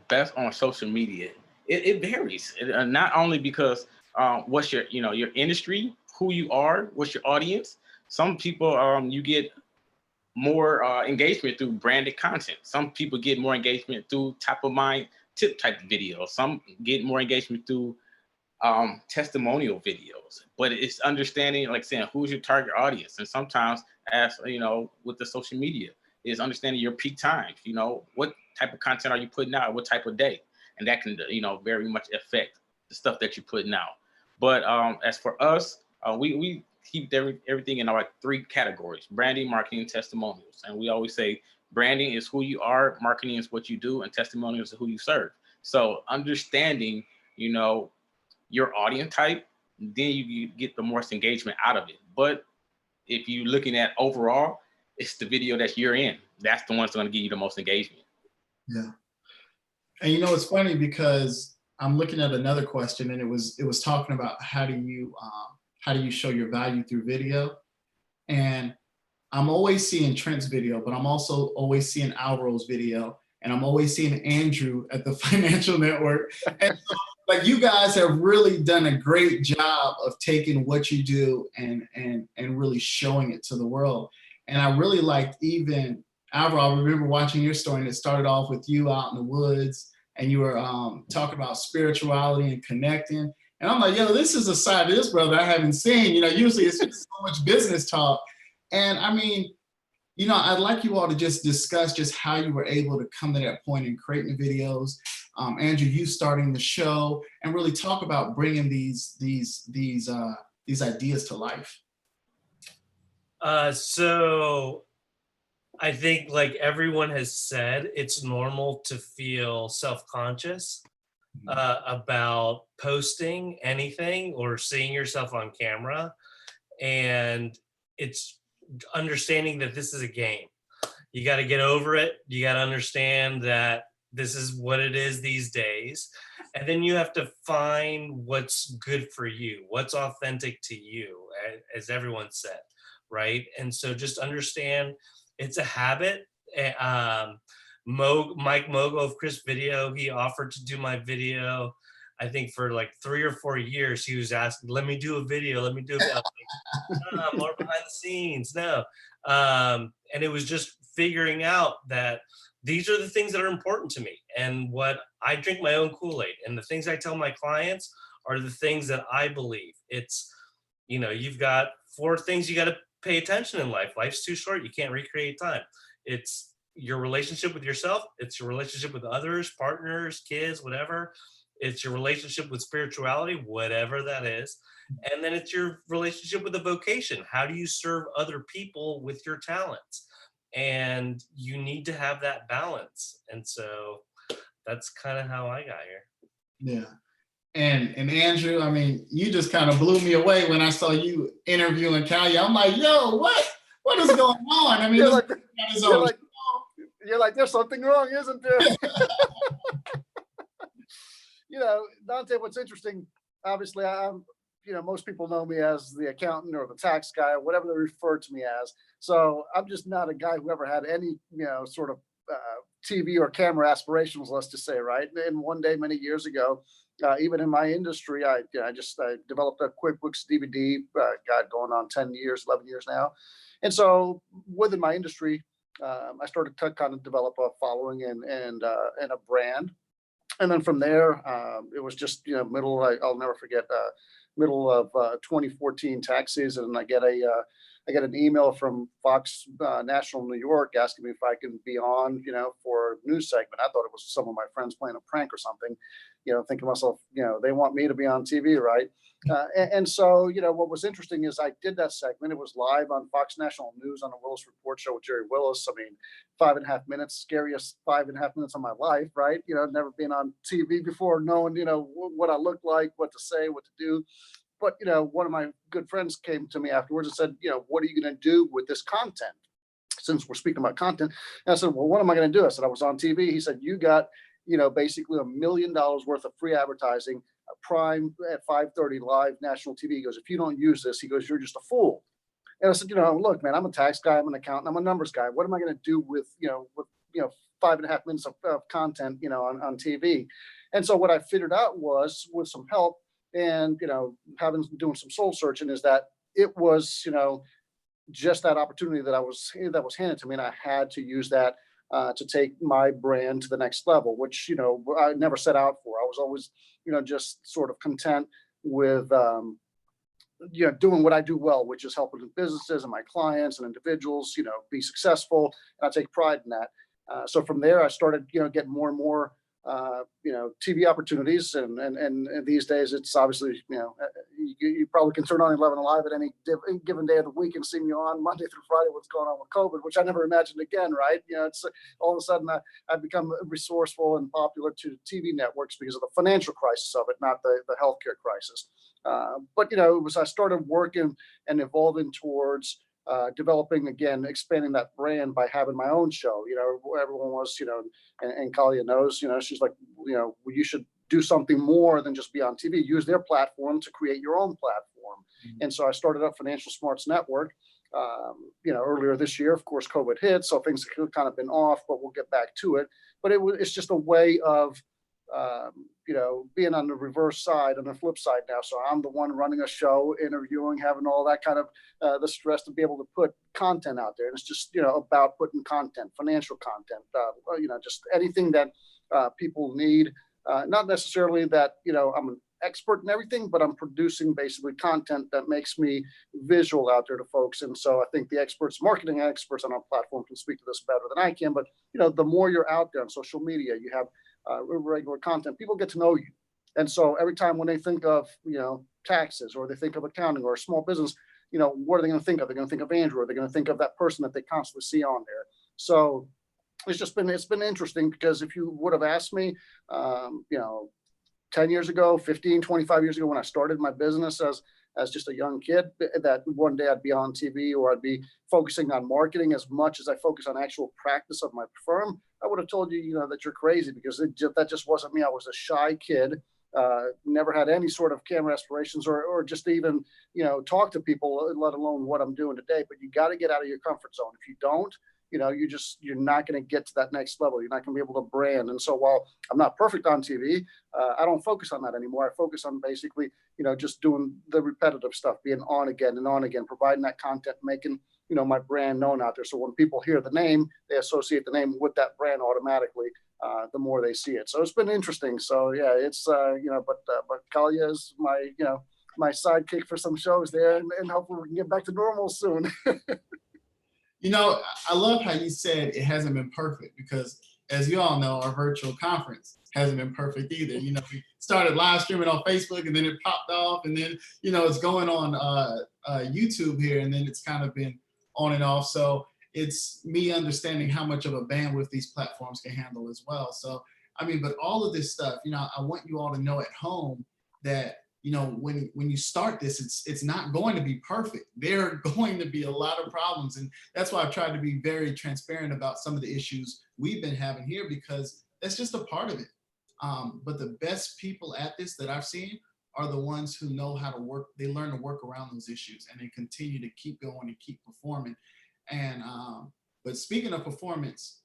Speaker 5: Best on social media. It varies. Not only because what's your industry, who you are, what's your audience. Some people you get more engagement through branded content. Some people get more engagement through top of mind tip type videos. Some get more engagement through testimonial videos. But it's understanding, like saying, who's your target audience. And sometimes, as with the social media, is understanding your peak times. What type of content are you putting out? What type of day? And that can very much affect the stuff that you're putting out. But as for us, we keep everything in our 3 categories: branding, marketing, and testimonials. And we always say branding is who you are, marketing is what you do, and testimonials is who you serve. So understanding, your audience type, then you get the most engagement out of it. But if you're looking at overall, it's the video that you're in. That's the one that's going to give you the most engagement.
Speaker 2: Yeah. And it's funny because I'm looking at another question, and it was talking about how do you show your value through video? And I'm always seeing Trent's video, but I'm also always seeing Alvaro's video, and I'm always seeing Andrew at the Financial Network. And so, like, you guys have really done a great job of taking what you do and really showing it to the world. And I really liked, even Alvaro, I remember watching your story, and it started off with you out in the woods, and you were talking about spirituality and connecting. And I'm like, this is a side of this brother I haven't seen. Usually it's just so much business talk. And I mean, I'd like you all to just discuss just how you were able to come to that point in creating the videos. Andrew, you starting the show, and really talk about bringing these ideas to life.
Speaker 1: So I think, like everyone has said, it's normal to feel self-conscious about posting anything or seeing yourself on camera. And it's understanding that this is a game. You got to get over it. You got to understand that this is what it is these days. And then you have to find what's good for you, what's authentic to you, as everyone said, right? And so just understand it's a habit. Mike Mogo of Chris Video, he offered to do my video. I think for like 3 or 4 years, he was asking, let me do a video, let me do a video. Like, more behind the scenes, no. And it was just figuring out that these are the things that are important to me. And what I drink my own Kool-Aid, and the things I tell my clients are the things that I believe. It's, you've got 4 things you got to pay attention in life. Life's too short. You can't recreate time. It's your relationship with yourself. It's your relationship with others, partners, kids, whatever. It's your relationship with spirituality, whatever that is. And then it's your relationship with a vocation. How do you serve other people with your talents? And you need to have that balance. And so that's kind of how I got here.
Speaker 2: Yeah. And Andrew, I mean, you just kind of blew me away when I saw you interviewing Kanye. I'm like, what is going on? I mean,
Speaker 6: you're like, there's something wrong, isn't there? Dante, what's interesting, obviously, I'm, most people know me as the accountant or the tax guy or whatever they refer to me as. So I'm just not a guy who ever had any, sort of TV or camera aspirations, let's just say, right? And one day, many years ago, even in my industry, I developed a QuickBooks DVD, got going on 10 years, 11 years now. And so within my industry, I started to kind of develop a following and a brand. And then from there, it was just, I'll never forget, middle of 2014 tax season, and I get an email from Fox National New York asking me if I can be on, for a news segment. I thought it was some of my friends playing a prank or something, thinking to myself, they want me to be on TV, right? And so, what was interesting is I did that segment. It was live on Fox National News on the Willis Report Show with Jerry Willis. I mean, 5.5 minutes, scariest 5.5 minutes of my life, right? Never been on TV before, knowing, what I look like, what to say, what to do. But, one of my good friends came to me afterwards and said, what are you going to do with this content? Since we're speaking about content. And I said, well, what am I going to do? I said, I was on TV. He said, you got, basically $1 million worth of free advertising, Prime at 5:30 live national TV. He goes, if you don't use this, he goes, you're just a fool. And I said, look, man, I'm a tax guy, I'm an accountant, I'm a numbers guy. What am I going to do with 5.5 minutes of content, on TV? And so what I figured out was, with some help and, doing some soul searching, is that it was, just that opportunity that was handed to me, and I had to use that to take my brand to the next level, which I never set out for. I was always just sort of content with doing what I do well, which is helping businesses and my clients and individuals be successful, and I take pride in that. So from there, I started getting more and more TV opportunities, and these days it's obviously you probably can turn on 11 Alive at any given day of the week and see me on Monday through Friday. What's going on with COVID, which I never imagined again, right? It's all of a sudden I've become resourceful and popular to TV networks because of the financial crisis of it, not the healthcare crisis. But I started working and evolving towards developing, again, expanding that brand by having my own show. Everyone was, and Kalia knows, she's like, you should do something more than just be on TV. Use their platform to create your own platform. Mm-hmm. And so I started up Financial Smarts Network, earlier this year. Of course, COVID hit, so things have kind of been off, but we'll get back to it. But it's just a way of being on the reverse side, on the flip side now. So I'm the one running a show, interviewing, having all that kind of the stress to be able to put content out there. And it's just, about putting content, financial content, just anything that people need. Not necessarily that, I'm an expert in everything, but I'm producing basically content that makes me visual out there to folks. And so I think the experts, marketing experts on our platform can speak to this better than I can. But, the more you're out there on social media, you have regular content, people get to know you. And so every time when they think of, taxes, or they think of accounting or a small business, what are they going to think of? They're going to think of Andrew, or they're going to think of that person that they constantly see on there. So it's been interesting, because if you would have asked me, 10 years ago, 15, 25 years ago, when I started my business as just a young kid, that one day I'd be on TV, or I'd be focusing on marketing as much as I focus on actual practice of my firm, I would have told you, that you're crazy, because that just wasn't me. I was a shy kid, never had any sort of camera aspirations, or just even, talk to people, let alone what I'm doing today. But you got to get out of your comfort zone. If you don't, you're not going to get to that next level. You're not going to be able to brand. And so while I'm not perfect on TV, I don't focus on that anymore. I focus on basically, just doing the repetitive stuff, being on again and on again, providing that content, making, my brand known out there. So when people hear the name, they associate the name with that brand automatically, the more they see it. So it's been interesting. So yeah, it's, but Kalia is my, my sidekick for some shows there, and hopefully we can get back to normal soon.
Speaker 2: I love how you said it hasn't been perfect, because as you all know, our virtual conference hasn't been perfect either. We started live streaming on Facebook, and then it popped off, and then, it's going on YouTube here, and then it's kind of been on and off. So it's me understanding how much of a bandwidth these platforms can handle as well. So, but all of this stuff, I want you all to know at home that, when you start this, it's not going to be perfect. There are going to be a lot of problems. And that's why I've tried to be very transparent about some of the issues we've been having here, because that's just a part of it. But the best people at this that I've seen are the ones who know how to work. They learn to work around those issues, and they continue to keep going and keep performing. And but speaking of performance,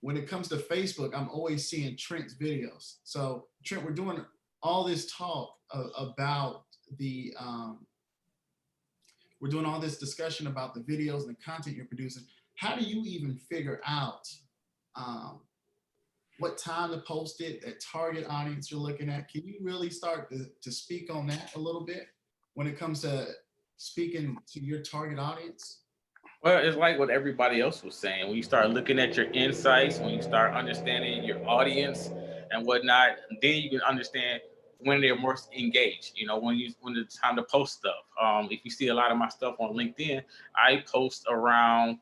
Speaker 2: when it comes to Facebook, I'm always seeing Trent's videos. So Trent, we're doing all this talk about the, we're doing all this discussion about the videos and the content you're producing. How do you even figure out what time to post it, that target audience you're looking at? Can you really start to speak on that a little bit when it comes to speaking to your target audience?
Speaker 5: Well, it's like what everybody else was saying. When you start looking at your insights, when you start understanding your audience and whatnot, then you can understand when they're most engaged. When it's time to post stuff. If you see a lot of my stuff on LinkedIn, I post around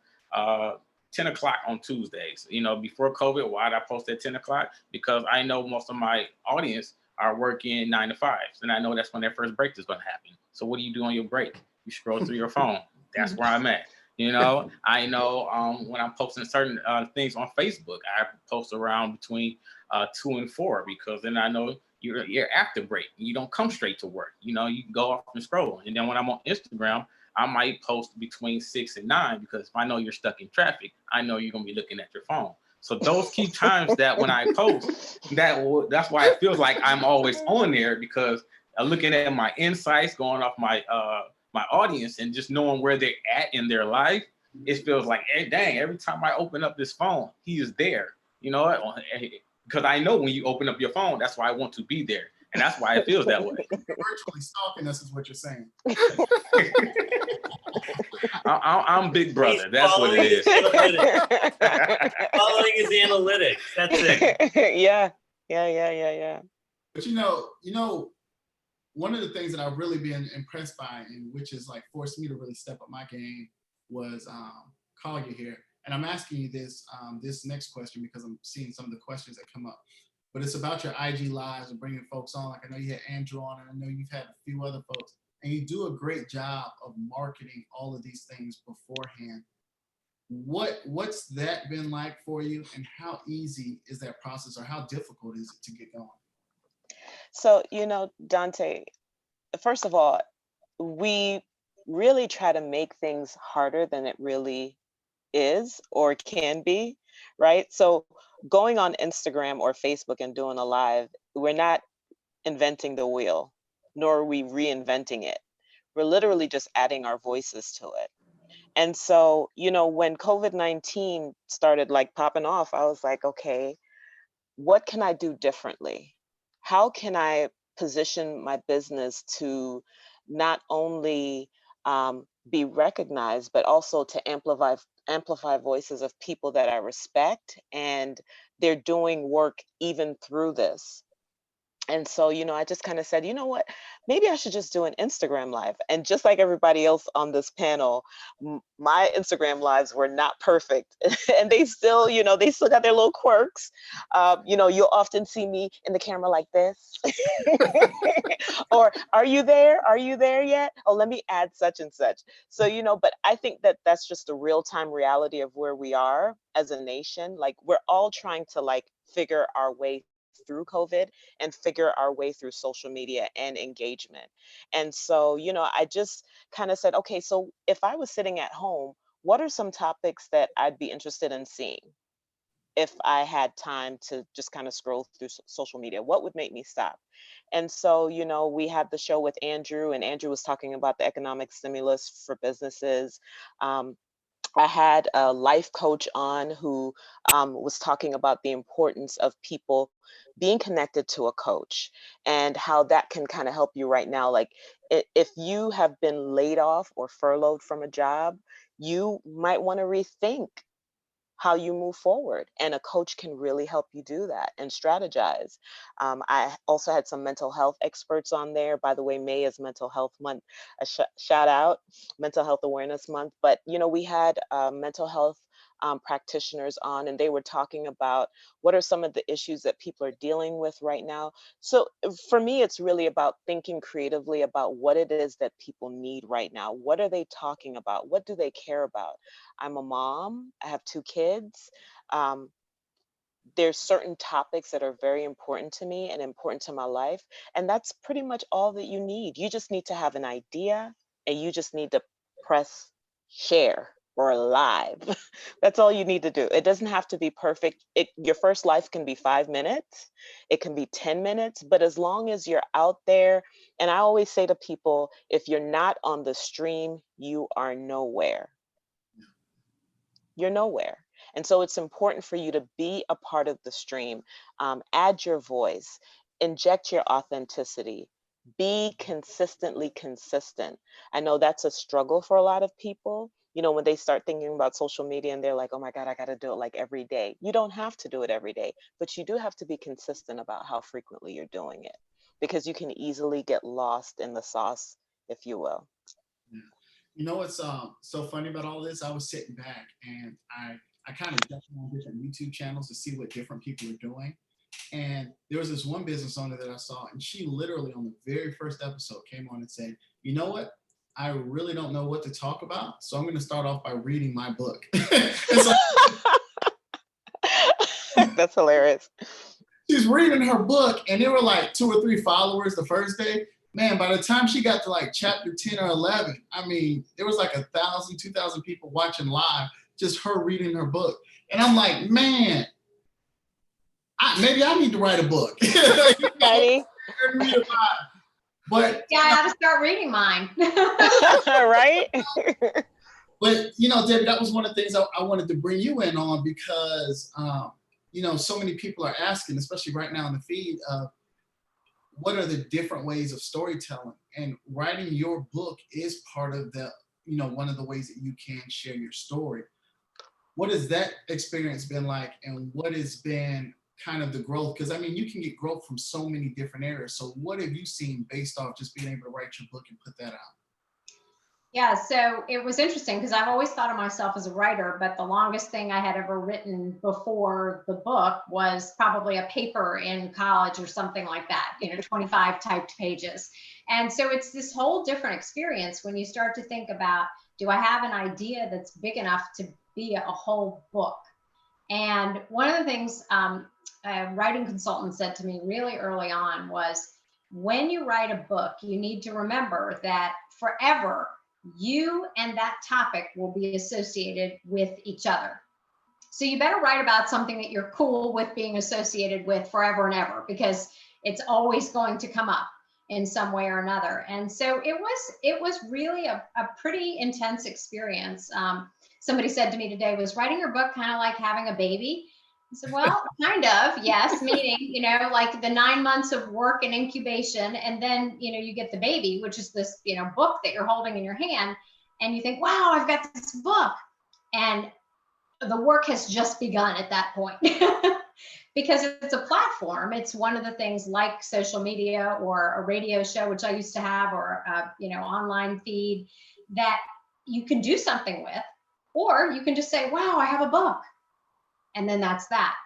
Speaker 5: 10 o'clock on Tuesdays. Before COVID, why did I post at 10 o'clock? Because I know most of my audience are working 9 to 5s, and I know that's when their first break is going to happen. So what do you do on your break? You scroll through your phone. That's where I'm at. I know when I'm posting certain things on Facebook, I post around between 2 and 4, because then I know you're after break. You don't come straight to work. You can go off and scroll. And then when I'm on Instagram, I might post between 6 and 9 because if I know you're stuck in traffic, I know you're gonna be looking at your phone. So those key times that when I post, that's why it feels like I'm always on there, because I'm looking at my insights, going off my my audience, and just knowing where they're at in their life. It feels like, hey, dang, every time I open up this phone, he is there. You know what? Because I know when you open up your phone, that's why I want to be there. And that's why it feels that way.
Speaker 2: You're virtually stalking us is what you're saying.
Speaker 5: I'm Big Brother.
Speaker 1: He's
Speaker 5: That's what it is.
Speaker 1: Following his analytics. That's it.
Speaker 4: Yeah. Yeah.
Speaker 2: But one of the things that I've really been impressed by, and which is like forced me to really step up my game, was calling you here. And I'm asking you this next question because I'm seeing some of the questions that come up. But it's about your IG lives and bringing folks on. Like I know you had Andrew on, and I know you've had a few other folks, and you do a great job of marketing all of these things beforehand. What's that been like for you, and how easy is that process, or how difficult is it to get going?
Speaker 4: So, Dante, first of all, we really try to make things harder than it really is or can be, right? So going on Instagram or Facebook and doing a live, we're not inventing the wheel, nor are we reinventing it. We're literally just adding our voices to it. And so, when COVID-19 started like popping off, I was like, okay, what can I do differently? How can I position my business to not only be recognized, but also to amplify voices of people that I respect, and they're doing work even through this. And so, I just kind of said, you know what, maybe I should just do an Instagram live. And just like everybody else on this panel, my Instagram lives were not perfect. And they still, they still got their little quirks. You'll often see me in the camera like this. Or, are you there? Are you there yet? Oh, let me add such and such. So, but I think that that's just the real-time reality of where we are as a nation. Like, we're all trying to figure our way through COVID and figure our way through social media and engagement. And so, I just kind of said, okay, so if I was sitting at home, what are some topics that I'd be interested in seeing if I had time to just kind of scroll through social media? What would make me stop? And so, we had the show with Andrew, and Andrew was talking about the economic stimulus for businesses. I had a life coach on who was talking about the importance of people being connected to a coach and how that can kind of help you right now. Like, if you have been laid off or furloughed from a job, you might want to rethink how you move forward. And a coach can really help you do that and strategize. I also had some mental health experts on there. By the way, May is Mental Health Month. A shout out, Mental Health Awareness Month. But, we had mental health practitioners on, and they were talking about what are some of the issues that people are dealing with right now. So for me, it's really about thinking creatively about what it is that people need right now. What are they talking about? What do they care about? I'm a mom. I have 2 kids. There's certain topics that are very important to me and important to my life. And that's pretty much all that you need. You just need to have an idea, and you just need to press share or live. That's all you need to do. It doesn't have to be perfect. Your first life can be 5 minutes. It can be 10 minutes, but as long as you're out there, and I always say to people, if you're not on the stream, you are nowhere. You're nowhere. And so it's important for you to be a part of the stream, add your voice, inject your authenticity, be consistently consistent. I know that's a struggle for a lot of people. When they start thinking about social media and they're like, oh my God, I got to do it like every day. You don't have to do it every day, but you do have to be consistent about how frequently you're doing it, because you can easily get lost in the sauce, if you will.
Speaker 2: Yeah. You know what's so funny about all this? I was sitting back and I kind of jumped on different YouTube channels to see what different people are doing. And there was this one business owner that I saw, and she literally on the very first episode came on and said, you know what? I really don't know what to talk about, so I'm going to start off by reading my book. So,
Speaker 4: that's hilarious.
Speaker 2: She's reading her book, and there were like 2 or 3 followers the first day. man, by the time she got to like chapter 10 or 11, I mean, there was like 1,000, 2,000 people watching live, just her reading her book. And I'm like, man, maybe I need to write a book.
Speaker 4: Patty.
Speaker 2: But
Speaker 3: Yeah, I have to start reading mine.
Speaker 4: Right?
Speaker 2: But you know, Debbie, that was one of the things I wanted to bring you in on because you know, so many people are asking, especially right now in the feed, what are the different ways of storytelling? And writing your book is part of the, you know, one of the ways that you can share your story. What has that experience been like, and what has been kind of the growth? Because I mean, you can get growth from so many different areas. So what have you seen based off just being able to write your book and put that out?
Speaker 3: Yeah, so it was interesting because I've always thought of myself as a writer, but the longest thing I had ever written before the book was probably a paper in college or something like that, you know, 25 typed pages. And so it's this whole different experience when you start to think about, do I have an idea that's big enough to be a whole book? And one of the things a writing consultant said to me really early on was, when you write a book, you need to remember that forever, you and that topic will be associated with each other. So you better write about something that you're cool with being associated with forever and ever, because it's always going to come up in some way or another. And so it was really a pretty intense experience. Somebody said to me today, was writing your book kind of like having a baby? I said, well, kind of, yes, meaning, you know, like the 9 months of work and incubation, and then, you know, you get the baby, which is this, you know, book that you're holding in your hand, and you think, wow, I've got this book. And the work has just begun at that point. Because it's a platform. It's one of the things like social media or a radio show, which I used to have, or a, you know, online feed that you can do something with, or you can just say, wow, I have a book. And then that's that.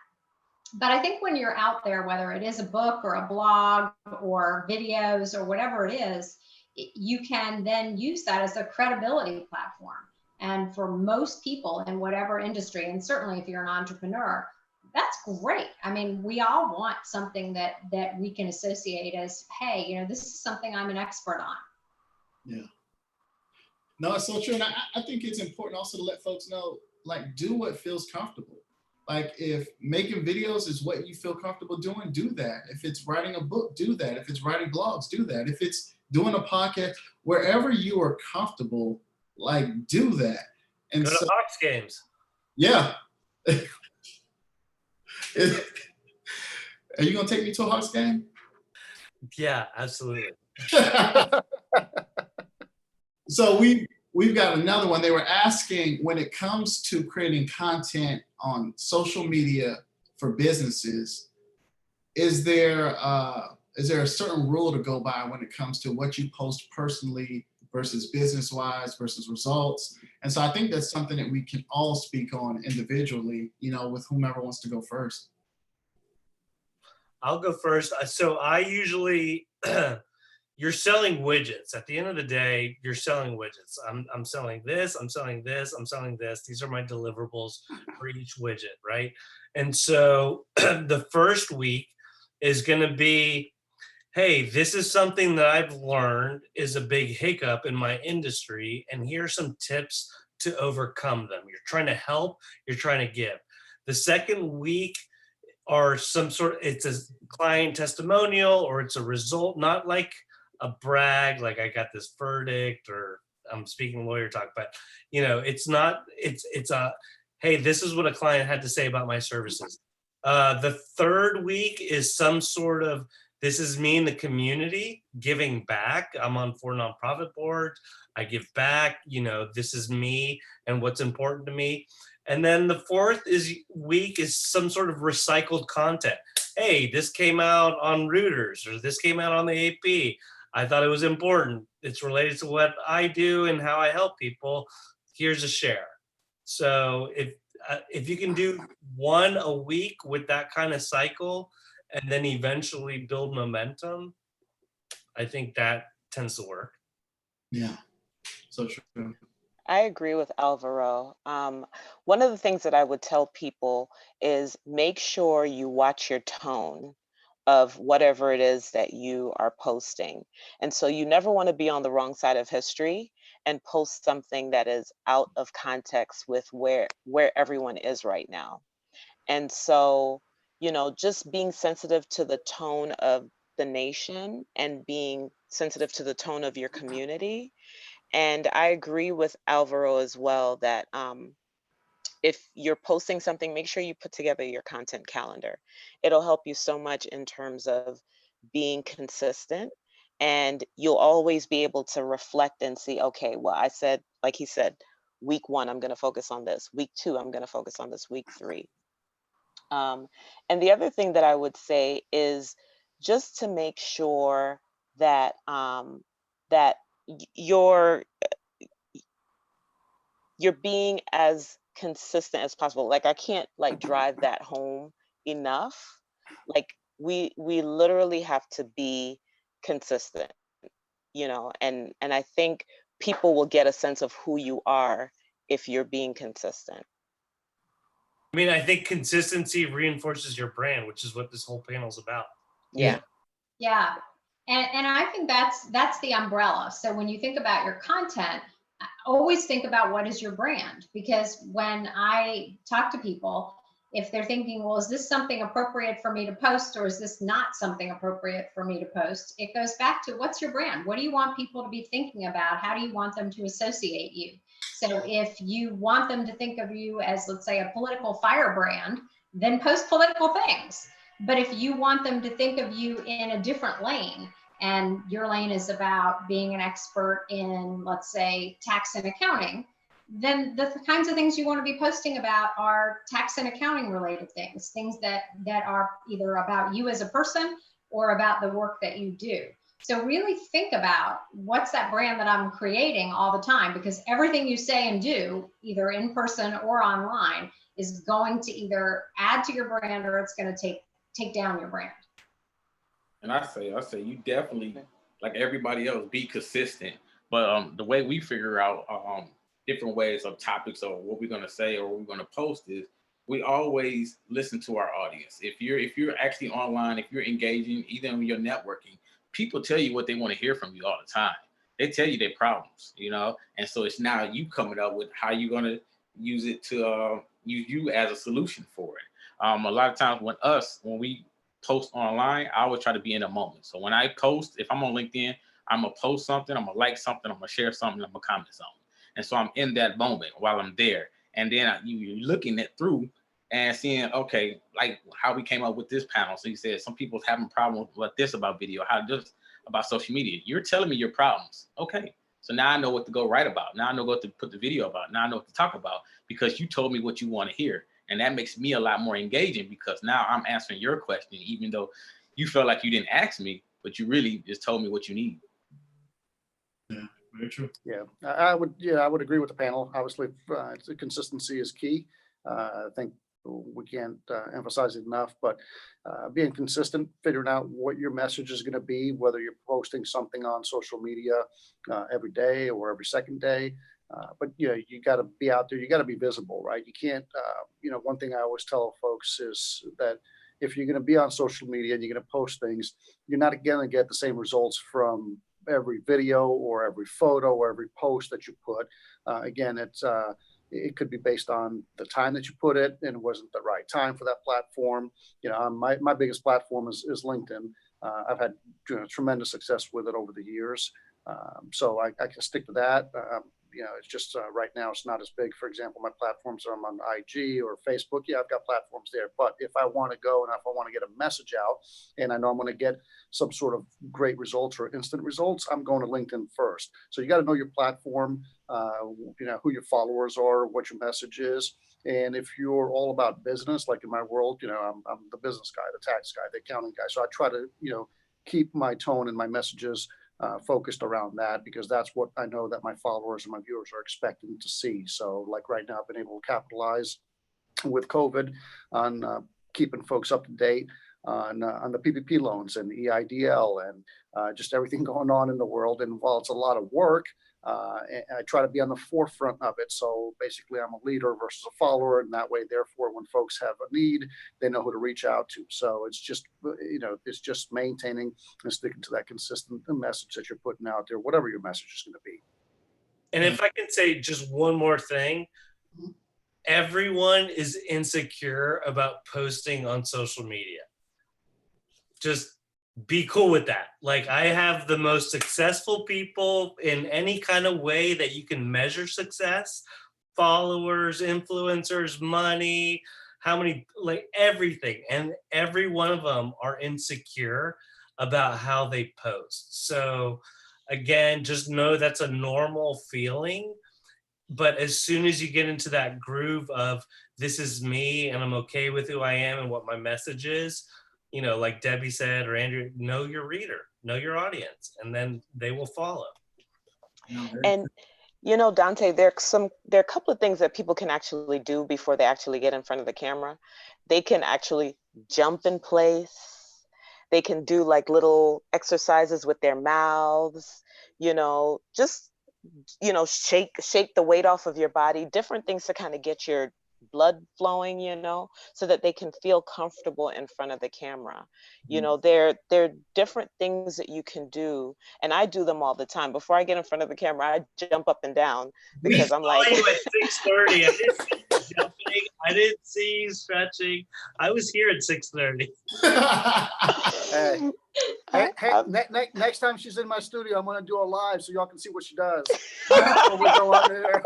Speaker 3: But I think when you're out there, whether it is a book or a blog or videos or whatever it is, you can then use that as a credibility platform. And for most people in whatever industry, and certainly if you're an entrepreneur, that's great. I mean, we all want something that we can associate as, hey, you know, this is something I'm an expert on.
Speaker 2: Yeah. No, it's so true. And I think it's important also to let folks know, like, do what feels comfortable. Like, if making videos is what you feel comfortable doing, do that. If it's writing a book, do that. If it's writing blogs, do that. If it's doing a podcast, wherever you are comfortable, like, do that. And
Speaker 1: Go to
Speaker 2: so,
Speaker 1: Hawks games.
Speaker 2: yeah. Are you gonna take me to a Hawks game?
Speaker 1: Yeah, absolutely.
Speaker 2: So we've got another one. They were asking, when it comes to creating content on social media for businesses, is there a certain rule to go by when it comes to what you post personally versus business-wise versus results? And so I think that's something that we can all speak on individually, you know, with whomever wants to go first.
Speaker 1: I'll go first. So I usually, you're selling widgets. At the end of the day, you're selling widgets. I'm selling this, I'm selling this, I'm selling this. These are my deliverables for each widget, right? And so the first week is going to be, hey, this is something that I've learned is a big hiccup in my industry, and here's some tips to overcome them. You're trying to help, you're trying to give. The second week are some sort of, it's a client testimonial, or it's a result, not like a brag, like I got this verdict, or I'm speaking lawyer talk, but you know, it's not, it's a, hey, this is what a client had to say about my services. The third week is some sort of, this is me in the community giving back. I'm on 4 nonprofit boards. I give back, you know, this is me and what's important to me. And then the fourth week is some sort of recycled content. Hey, this came out on Reuters, or this came out on the AP. I thought it was important. It's related to what I do and how I help people. Here's a share. So if you can do one a week with that kind of cycle, and then eventually build momentum, I think that tends to work.
Speaker 2: Yeah, so true.
Speaker 4: I agree with Alvaro. One of the things that I would tell people is make sure you watch your tone of whatever it is that you are posting. And so you never want to be on the wrong side of history and post something that is out of context with where everyone is right now. And so, just being sensitive to the tone of the nation and being sensitive to the tone of your community. And I agree with Alvaro as well that if you're posting something, make sure you put together your content calendar. It'll help you so much in terms of being consistent. And you'll always be able to reflect and see, okay, well, I said, like he said, week 1, I'm going to focus on this. Week 2, I'm going to focus on this. Week 3. And the other thing that I would say is just to make sure that that you're being as consistent as possible. Like, I can't like drive that home enough. Like, we literally have to be consistent, and I think people will get a sense of who you are if you're being consistent.
Speaker 1: I mean, I think consistency reinforces your brand, which is what this whole panel is about.
Speaker 4: Yeah.
Speaker 3: Yeah. And I think that's the umbrella. So when you think about your content, always think about what is your brand, because when I talk to people, if they're thinking, well, is this something appropriate for me to post, or is this not something appropriate for me to post? It goes back to, what's your brand? What do you want people to be thinking about? How do you want them to associate you? So if you want them to think of you as, let's say, a political firebrand, then post political things. But if you want them to think of you in a different lane, and your lane is about being an expert in, let's say, tax and accounting, then the kinds of things you want to be posting about are tax and accounting related things that are either about you as a person or about the work that you do. So really think about, what's that brand that I'm creating all the time? Because everything you say and do, either in person or online, is going to either add to your brand, or it's going to take down your brand.
Speaker 5: And I say you definitely, like everybody else, be consistent. But the way we figure out different ways of topics or what we're going to say or what we're going to post is, we always listen to our audience. If you're actually online, if you're engaging, even when you're networking, people tell you what they want to hear from you all the time. They tell you their problems, and so it's now you coming up with how you're going to use it to use you as a solution for it. A lot of times when we post online, I always try to be in a moment. So when I post, if I'm on LinkedIn, I'm gonna post something, I'm gonna like something, I'm gonna share something, I'm gonna comment something. And so I'm in that moment while I'm there. And then you're looking it through and seeing, okay, like how we came up with this panel. So you said some people's having problems with this about video, how just about social media. You're telling me your problems. Okay. So now I know what to go write about. Now I know what to put the video about. Now I know what to talk about, because you told me what you want to hear. And that makes me a lot more engaging, because now I'm answering your question, even though you felt like you didn't ask me, but you really just told me what you need.
Speaker 2: Yeah, very true.
Speaker 6: Yeah, I would agree with the panel. Obviously, consistency is key. I think we can't emphasize it enough, but being consistent, figuring out what your message is going to be, whether you're posting something on social media every day or every second day. But you got to be out there. You got to be visible, right? You can't. One thing I always tell folks is that if you're going to be on social media and you're going to post things, you're not going to get the same results from every video or every photo or every post that you put. Again, it could be based on the time that you put it, and it wasn't the right time for that platform. My biggest platform is LinkedIn. I've had tremendous success with it over the years, so I can stick to that. It's just right now it's not as big. For example, my platforms are on IG or Facebook. Yeah, I've got platforms there. But if I want to go and if I want to get a message out and I know I'm going to get some sort of great results or instant results, I'm going to LinkedIn first. So you got to know your platform, who your followers are, what your message is. And if you're all about business, like in my world, I'm the business guy, the tax guy, the accounting guy. So I try to, keep my tone and my messages focused around that, because that's what I know that my followers and my viewers are expecting to see. So like right now, I've been able to capitalize with COVID on keeping folks up to date on the PPP loans and EIDL and just everything going on in the world. And while it's a lot of work, And I try to be on the forefront of it. So basically I'm a leader versus a follower. And that way, therefore, when folks have a need, they know who to reach out to. So it's just, it's just maintaining and sticking to that consistent message that you're putting out there, whatever your message is going to be.
Speaker 1: And if I can say just one more thing, everyone is insecure about posting on social media. Just be cool with that. Like, I have the most successful people in any kind of way that you can measure success: followers, influencers, money, how many, like everything. And every one of them are insecure about how they post. So again, just know that's a normal feeling. But as soon as you get into that groove of this is me and I'm okay with who I am and what my message is, like Debbie said, or Andrew, know your reader, know your audience, and then they will follow.
Speaker 4: And Dante, there are a couple of things that people can actually do before they actually get in front of the camera. They can actually jump in place. They can do like little exercises with their mouths, just shake the weight off of your body, different things to kind of get your blood flowing, so that they can feel comfortable in front of the camera. There are different things that you can do, and I do them all the time. Before I get in front of the camera, I jump up and down because I'm like,
Speaker 1: you at 6:30. I didn't see you jumping. I didn't see you stretching. I was here at 6:30.
Speaker 6: Hey, next time she's in my studio, I'm going to do a live so y'all can see what she does. We'll go out there.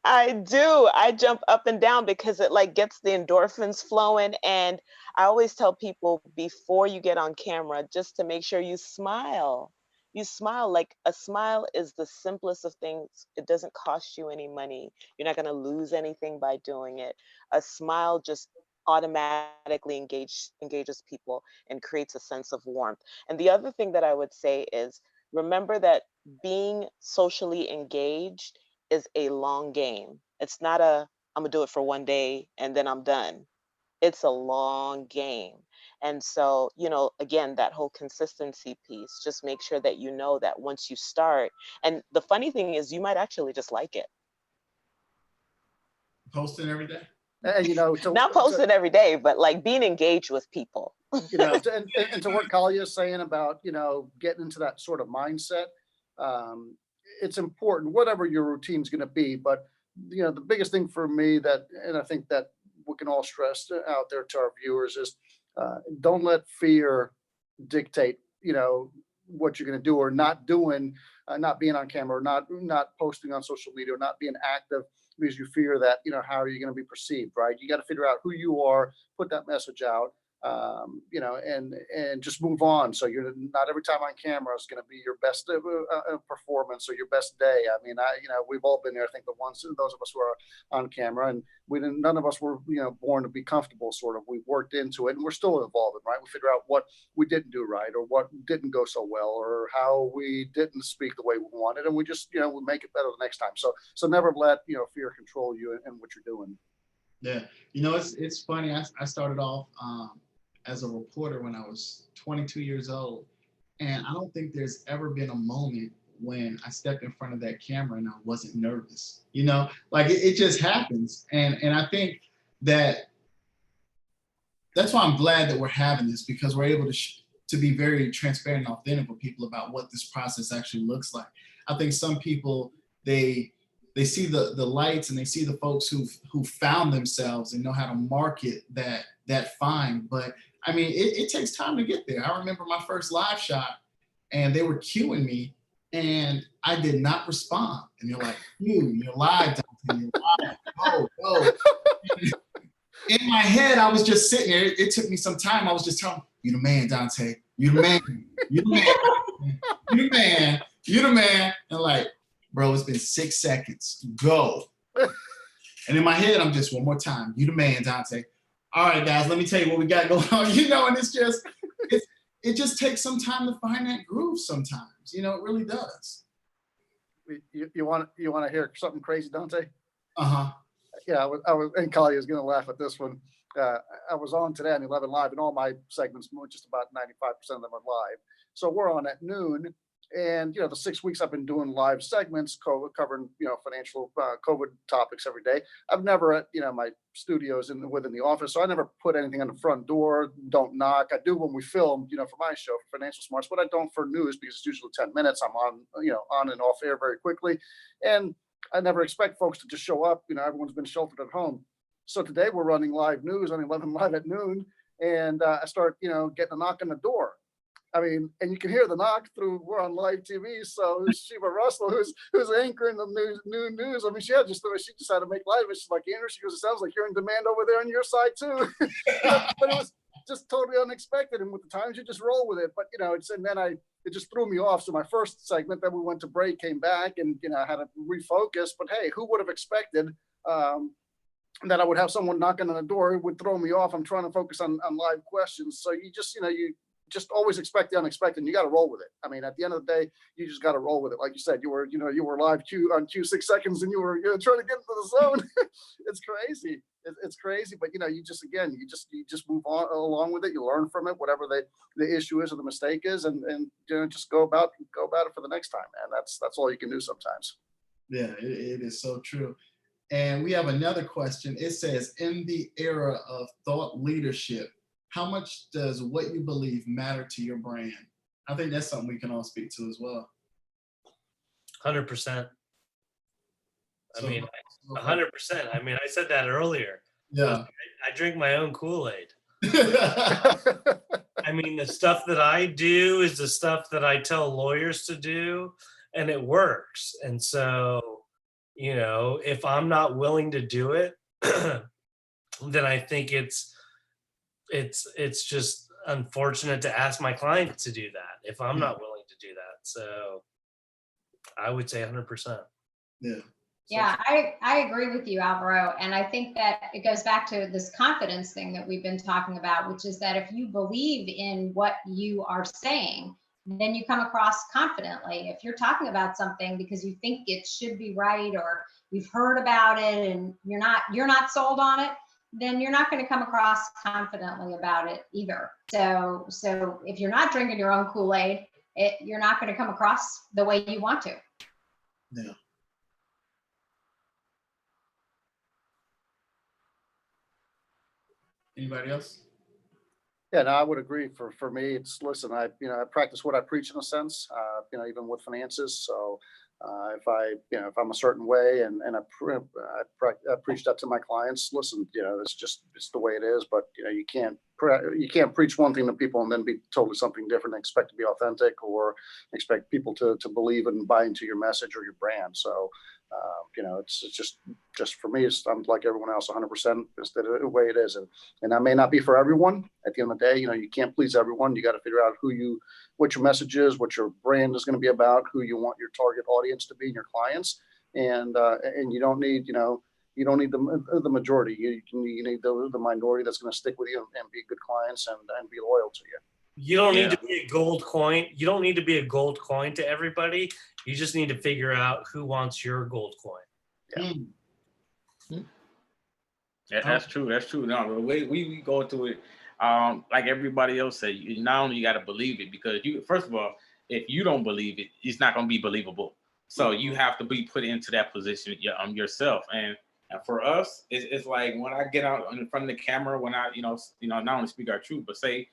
Speaker 4: I do. I jump up and down because it like gets the endorphins flowing. And I always tell people before you get on camera, just to make sure you smile. You smile. Like, a smile is the simplest of things. It doesn't cost you any money. You're not going to lose anything by doing it. A smile just automatically engages people and creates a sense of warmth. And the other thing that I would say is, remember that being socially engaged is a long game. It's not I'm gonna do it for one day and then I'm done. It's a long game. And so, again, that whole consistency piece, just make sure that you know that once you start, and the funny thing is you might actually just like it.
Speaker 2: Posting every day.
Speaker 6: And
Speaker 4: not posting every day, but like being engaged with people.
Speaker 6: And to what Kalia is saying about, getting into that sort of mindset, it's important, whatever your routine is going to be. But, the biggest thing for me and I think that we can all stress out there to our viewers is, don't let fear dictate, what you're going to do or not doing, not being on camera, or not posting on social media, or not being active because you fear that, how are you going to be perceived, right? You got to figure out who you are, put that message out, and just move on. So you're not every time on camera is going to be your best performance or your best day. I mean, we've all been there. I think those of us who are on camera, and none of us were, born to be comfortable. Sort of, we've worked into it, and we're still evolving, right? We figure out what we didn't do right, or what didn't go so well, or how we didn't speak the way we wanted, and we just, we make it better the next time. So never let fear control you and what you're doing.
Speaker 2: Yeah, it's funny. I started off as a reporter when I was 22 years old. And I don't think there's ever been a moment when I stepped in front of that camera and I wasn't nervous. Like it just happens. And I think that's why I'm glad that we're having this, because we're able to be very transparent and authentic with people about what this process actually looks like. I think some people, they see the lights and they see the folks who found themselves and know how to market that find. But I mean, it takes time to get there. I remember my first live shot and they were cueing me and I did not respond. And you're like, you're live, Dante, you're live. Go. In my head, I was just sitting there. It took me some time. I was just telling, you the man, Dante. You the man. You the man. You the man. You the man. And like, bro, it's been 6 seconds. Go. And in my head, I'm just, one more time. You the man, Dante. All right, guys, let me tell you what we got going on. And it just takes some time to find that groove sometimes. It really does.
Speaker 6: You want to hear something crazy, Dante?
Speaker 2: Uh-huh.
Speaker 6: Yeah, I was, and Kalia is going to laugh at this one. I was on today on 11 Live, and all my segments, just about 95% of them are live. So we're on at noon, And, the 6 weeks I've been doing live segments covering, financial COVID topics every day. I've never at, my studios within the office. So I never put anything on the front door, don't knock. I do when we film, for my show, for Financial Smarts, but I don't for news because it's usually 10 minutes. I'm on, on and off air very quickly. And I never expect folks to just show up. Everyone's been sheltered at home. So today we're running live news on 11 Live at noon. And I start, getting a knock on the door. I mean, and you can hear the knock through, we're on live TV. So Shiva Russell, who's anchoring the new news. I mean, she just had to make light of it. She's like, Andrew, she goes, it sounds like you're in demand over there on your side too. But it was just totally unexpected. And with the times, you just roll with it. But, it just threw me off. So my first segment, then we went to break, came back and, I had to refocus. But hey, who would have expected that I would have someone knocking on the door? It would throw me off. I'm trying to focus on live questions. So you just, you just always expect the unexpected, and you got to roll with it. I mean, at the end of the day, you just got to roll with it. Like you said, you were live on Q 6 seconds, and you were trying to get into the zone. It's crazy. It's crazy, but you just move on along with it. You learn from it, whatever the issue is or the mistake is, and just go about it for the next time, man. That's all you can do sometimes.
Speaker 2: Yeah, it is so true. And we have another question. It says, in the era of thought leadership, how much does what you believe matter to your brand? I think that's something we can all speak to as well.
Speaker 1: 100%. I
Speaker 2: So-
Speaker 1: mean, 100%. I mean, I said that earlier.
Speaker 2: Yeah.
Speaker 1: I drink my own Kool-Aid. I mean, the stuff that I do is the stuff that I tell lawyers to do, and it works. And so, if I'm not willing to do it, then I think it's just unfortunate to ask my client to do that if I'm not willing to do that. So I would say 100%.
Speaker 2: Yeah.
Speaker 3: Yeah, I agree with you, Alvaro. And I think that it goes back to this confidence thing that we've been talking about, which is that if you believe in what you are saying, then you come across confidently. If you're talking about something because you think it should be right, or you've heard about it and you're not sold on it, then you're not going to come across confidently about it either. So if you're not drinking your own Kool-Aid, you're not going to come across the way you want to.
Speaker 2: Yeah. Anybody else?
Speaker 6: Yeah, no, I would agree. For me, it's listen. I practice what I preach in a sense. Even with finances. So if I'm a certain way and I preach that to my clients. Listen, it's the way it is. But you can't preach one thing to people and then be totally something different and expect to be authentic or expect people to believe and buy into your message or your brand. So it's just for me, I'm like everyone else, 100%. It's the way it is, and that may not be for everyone. At the end of the day, you can't please everyone. You got to figure out what your message is, what your brand is going to be about, who you want your target audience to be, and your clients, and you don't need the majority. You need the minority that's going to stick with you and be good clients and be loyal to you.
Speaker 1: You don't need to be a gold coin. You don't need to be a gold coin to everybody. You just need to figure out who wants your gold coin.
Speaker 6: Yeah.
Speaker 5: Yeah, that's true. That's true. No, the way we go into it, like everybody else said, not only you got to believe it, because first of all, if you don't believe it, it's not going to be believable. So you have to be put into that position yourself. And for us, it's like when I get out in front of the camera, when I not only speak our truth, but say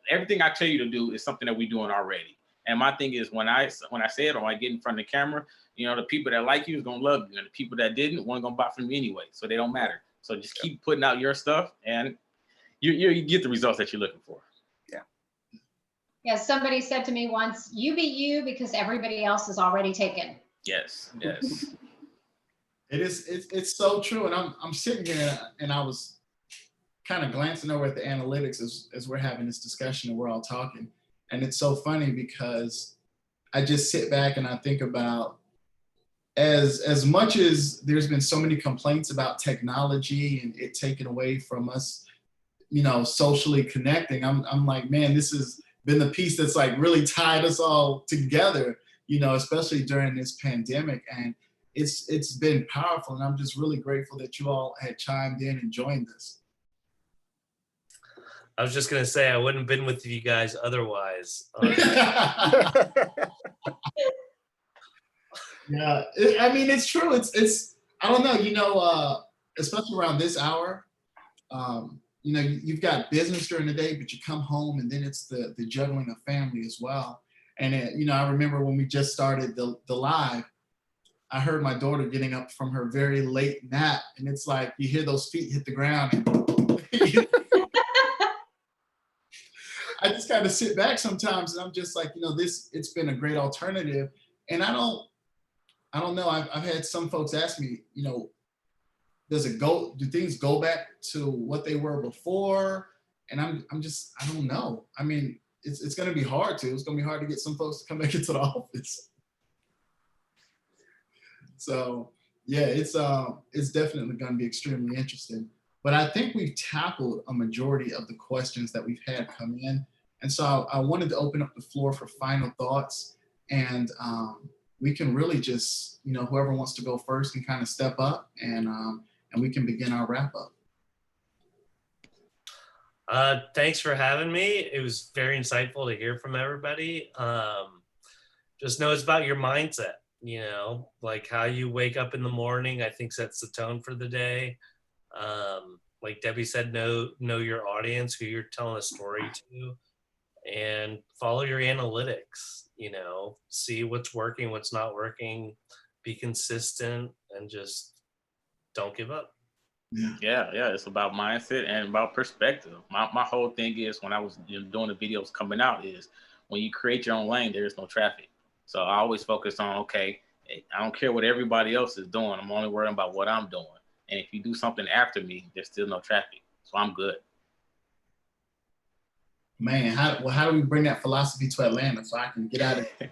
Speaker 5: everything I tell you to do is something that we're doing already. And my thing is when I say it or I get in front of the camera, the people that like you is gonna love you, and the people that didn't weren't gonna buy from you anyway. So they don't matter. So just keep putting out your stuff, and you get the results that you're looking for.
Speaker 3: Yeah, somebody said to me once, "You be you because everybody else is already taken."
Speaker 5: Yes.
Speaker 2: It's so true. And I'm sitting here and I was kind of glancing over at the analytics as we're having this discussion and we're all talking. And it's so funny because I just sit back and I think about as much as there's been so many complaints about technology and it taken away from us, socially connecting. I'm like, man, this has been the piece that's like really tied us all together, especially during this pandemic. And it's been powerful. And I'm just really grateful that you all had chimed in and joined us.
Speaker 1: I was just going to say, I wouldn't have been with you guys otherwise.
Speaker 2: Yeah, I mean, it's true. It's I don't know, especially around this hour, you've got business during the day, but you come home and then it's the juggling of family as well. And I remember when we just started the live, I heard my daughter getting up from her very late nap, and it's like you hear those feet hit the ground, and I just kind of sit back sometimes, and I'm just like, it's been a great alternative. And I don't know. I've had some folks ask me, do things go back to what they were before? And I don't know. I mean, it's going to be hard to. It's going to be hard to get some folks to come back into the office. So yeah, it's definitely going to be extremely interesting. But I think we've tackled a majority of the questions that we've had come in, and so I wanted to open up the floor for final thoughts, and we can really just, whoever wants to go first can kind of step up, and we can begin our wrap up.
Speaker 1: Thanks for having me. It was very insightful to hear from everybody. Just know it's about your mindset, like how you wake up in the morning, I think sets the tone for the day. Like Debbie said, know your audience, who you're telling a story to, and follow your analytics, see what's working, what's not working, be consistent, and just don't give up.
Speaker 5: Yeah. It's about mindset and about perspective. My whole thing is, when I was doing the videos coming out, is when you create your own lane, there is no traffic. So I always focus on, okay, I don't care what everybody else is doing. I'm only worrying about what I'm doing. And if you do something after me, there's still no traffic. So I'm good.
Speaker 2: Man, how do we bring that philosophy to Atlanta so I can get out of it?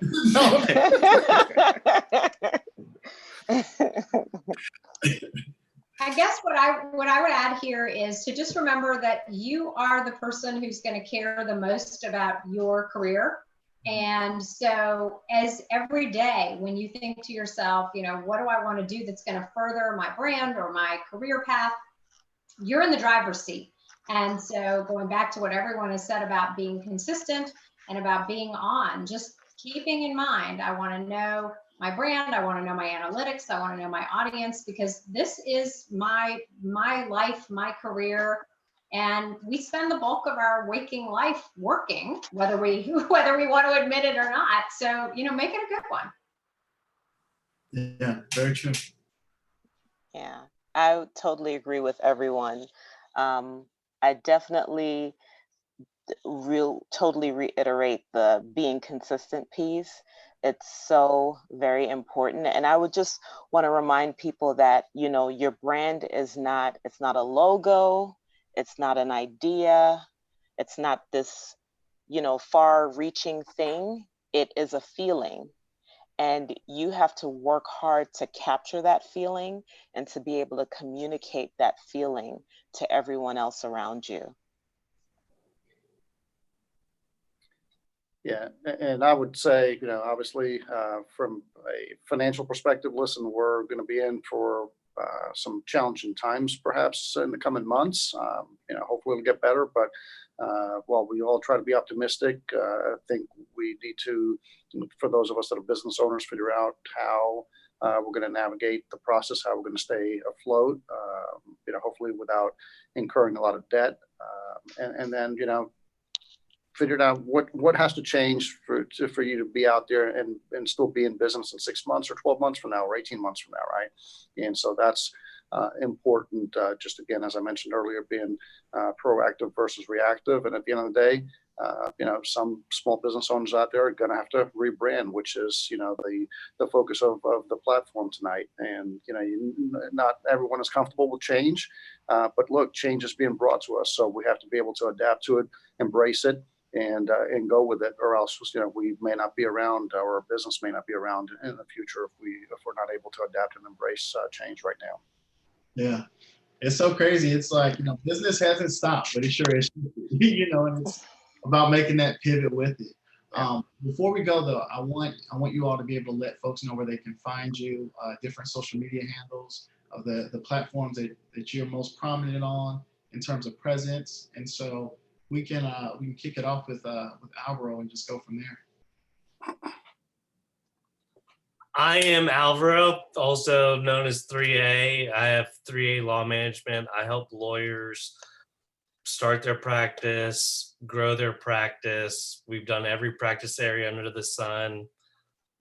Speaker 3: I guess what I would add here is to just remember that you are the person who's going to care the most about your career. And so as every day, when you think to yourself, what do I want to do that's going to further my brand or my career path, you're in the driver's seat. And so going back to what everyone has said about being consistent and about being on, just keeping in mind, I want to know my brand, I want to know my analytics, I want to know my audience, because this is my life, my career. And we spend the bulk of our waking life working, whether we want to admit it or not. So, make it a good one.
Speaker 2: Yeah, very true.
Speaker 4: Yeah, I would totally agree with everyone. I definitely totally reiterate the being consistent piece. It's so very important. And I would just want to remind people that, your brand it's not a logo, it's not an idea, it's not this, far-reaching thing. It is a feeling. And you have to work hard to capture that feeling and to be able to communicate that feeling to everyone else around you.
Speaker 6: Yeah, and I would say, obviously, from a financial perspective, listen, we're going to be in for some challenging times, perhaps in the coming months. Hopefully it'll get better. But while we all try to be optimistic, I think we need to, for those of us that are business owners, figure out how we're going to navigate the process, how we're going to stay afloat, hopefully without incurring a lot of debt, and then, figured out what has to change for you to be out there and still be in business in 6 months or 12 months from now or 18 months from now, right? And so that's important. Just again, as I mentioned earlier, being proactive versus reactive. And at the end of the day, some small business owners out there are going to have to rebrand, which is the focus of the platform tonight. And not everyone is comfortable with change, but look, change is being brought to us, so we have to be able to adapt to it, embrace it, and go with it, or else we may not be around, or our business may not be around in the future if we're not able to adapt and embrace change right now.
Speaker 2: Yeah, it's so crazy. It's like business hasn't stopped, but it sure is. And it's about making that pivot with it. Before we go though, I want you all to be able to let folks know where they can find you, different social media handles of the platforms that you're most prominent on in terms of presence, and so we can kick it off with Alvaro and just go from there.
Speaker 1: I am Alvaro, also known as 3A. I have 3A Law Management. I help lawyers start their practice, grow their practice. We've done every practice area under the sun.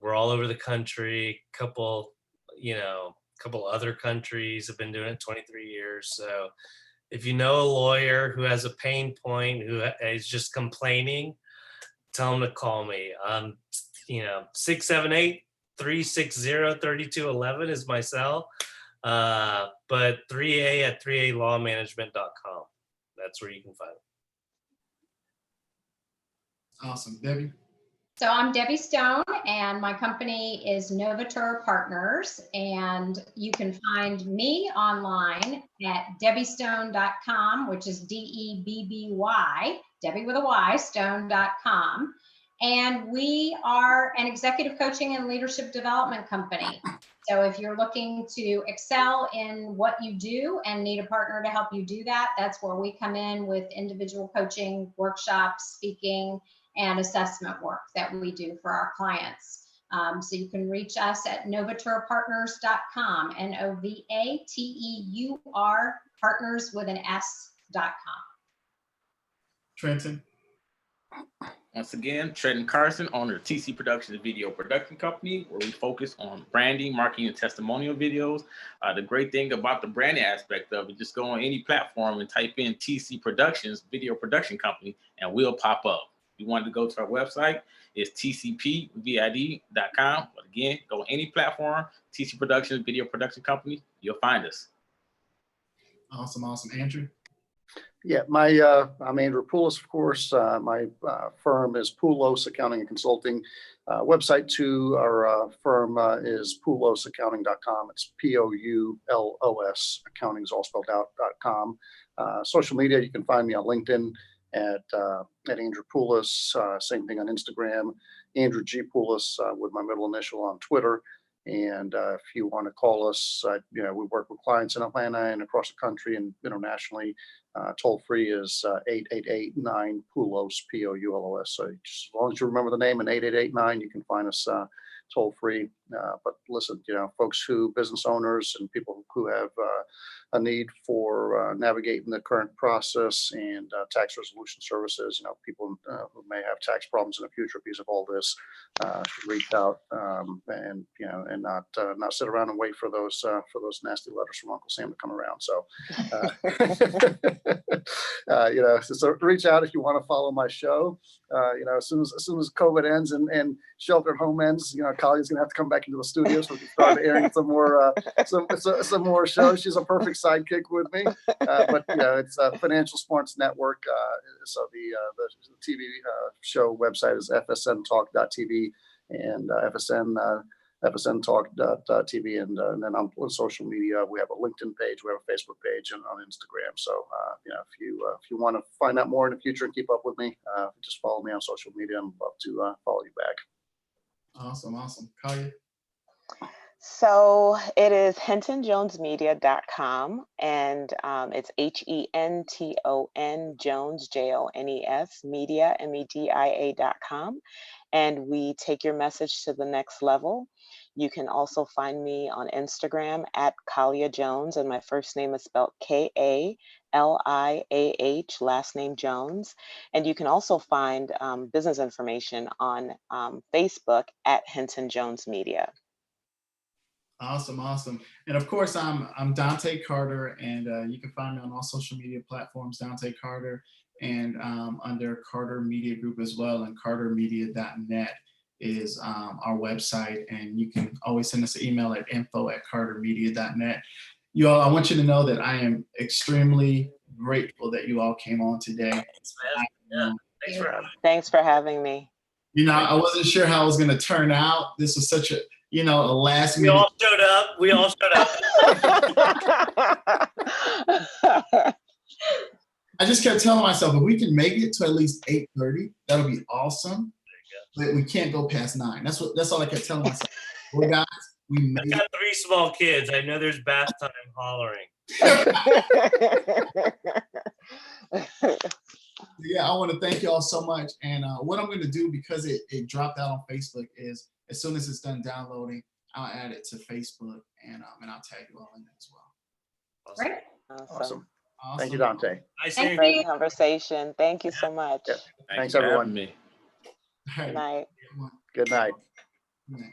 Speaker 1: We're all over the country. Couple other countries have been doing it 23 years. So if you know a lawyer who has a pain point, who is just complaining, tell them to call me. 678-360-3211 is my cell. But 3A at 3alawmanagement.com. That's where you can find it.
Speaker 2: Awesome. Debbie?
Speaker 3: So I'm Debbie Stone, and my company is Novatur Partners, and you can find me online at debbiestone.com, which is DEBBY, Debbie with a Y, stone.com. And we are an executive coaching and leadership development company. So if you're looking to excel in what you do and need a partner to help you do that, that's where we come in with individual coaching, workshops, speaking, and assessment work that we do for our clients. So you can reach us at novaturpartners.com, NOVATEUR, partners with an S.com.
Speaker 2: Trenton?
Speaker 5: Once again, Trenton Carson, owner of TC Productions Video Production Company, where we focus on branding, marketing, and testimonial videos. The great thing about the branding aspect of it, just go on any platform and type in TC Productions Video Production Company, and we'll pop up. If you wanted to go to our website, it's tcpvid.com. But again, go any platform, TC Productions Video Production Company, you'll find us.
Speaker 2: Awesome. Andrew?
Speaker 6: Yeah, I'm Andrew Poulos, of course. My firm is Poulos Accounting and Consulting. Website to our firm is poulosaccounting.com. It's POULOS, accounting is all spelled out.com. Social media, you can find me on LinkedIn at Andrew Poulos. Same thing on Instagram, Andrew G. Poulos with my middle initial on Twitter. And if you want to call us, we work with clients in Atlanta and across the country and internationally. Toll free is 888-9-POULOS, POULOS. So just as long as you remember the name and 8889, you can find us toll free. But listen, folks business owners and people who have a need for navigating the current process and tax resolution services, people who may have tax problems in the future because of all this, should reach out and not sit around and wait for those nasty letters from Uncle Sam to come around. So, so reach out if you want to follow my show. As soon as COVID ends and shelter at home ends, Kalia's gonna have to come back into the studio so we can start airing some more shows. She's a perfect sidekick with me. But it's Financial Sports Network. So the TV show website is fsntalk.tv and fsntalk.tv, and then on social media we have a LinkedIn page, we have a Facebook page, and on Instagram. So if you want to find out more in the future and keep up with me, just follow me on social media. I'd love to follow you back.
Speaker 2: Awesome. Kalia?
Speaker 4: So it is hintonjonesmedia.com, and it's HENTON Jones, JONES, media, MEDIA.com. And we take your message to the next level. You can also find me on Instagram at Kalia Jones, and my first name is spelled KALIAH, last name Jones. And you can also find business information on Facebook at Hinton Jones Media.
Speaker 2: Awesome. And of course, I'm Dante Carter, and you can find me on all social media platforms, Dante Carter, and under Carter Media Group as well, and cartermedia.net is our website, and you can always send us an email at info@cartermedia.net. You all, I want you to know that I am extremely grateful that you all came on today.
Speaker 1: Thanks for having me.
Speaker 4: Thanks for having me.
Speaker 2: I wasn't sure how it was going to turn out. This was such a last minute.
Speaker 1: We all showed up.
Speaker 2: I just kept telling myself, if we can make it to at least 8:30, that'll be awesome. But we can't go past 9. That's all I kept telling myself. Well, guys, we made
Speaker 1: I've got 3 small kids. I know there's bath time hollering.
Speaker 2: Yeah, I want to thank you all so much. And what I'm going to do, because it dropped out on Facebook, is as soon as it's done downloading, I'll add it to Facebook and I'll tag you all in it as well.
Speaker 3: Great.
Speaker 6: Awesome.
Speaker 2: Awesome.
Speaker 6: Thank you, Dante.
Speaker 1: Nice
Speaker 3: Thank
Speaker 1: hearing
Speaker 3: you.
Speaker 1: you.
Speaker 4: Great conversation. Thank you so much.
Speaker 6: Yeah.
Speaker 5: Thank
Speaker 6: Thanks,
Speaker 5: you for having
Speaker 6: everyone.
Speaker 5: me.
Speaker 2: All
Speaker 4: Good
Speaker 2: right.
Speaker 4: night.
Speaker 2: Everyone,
Speaker 6: Good night.
Speaker 2: good night.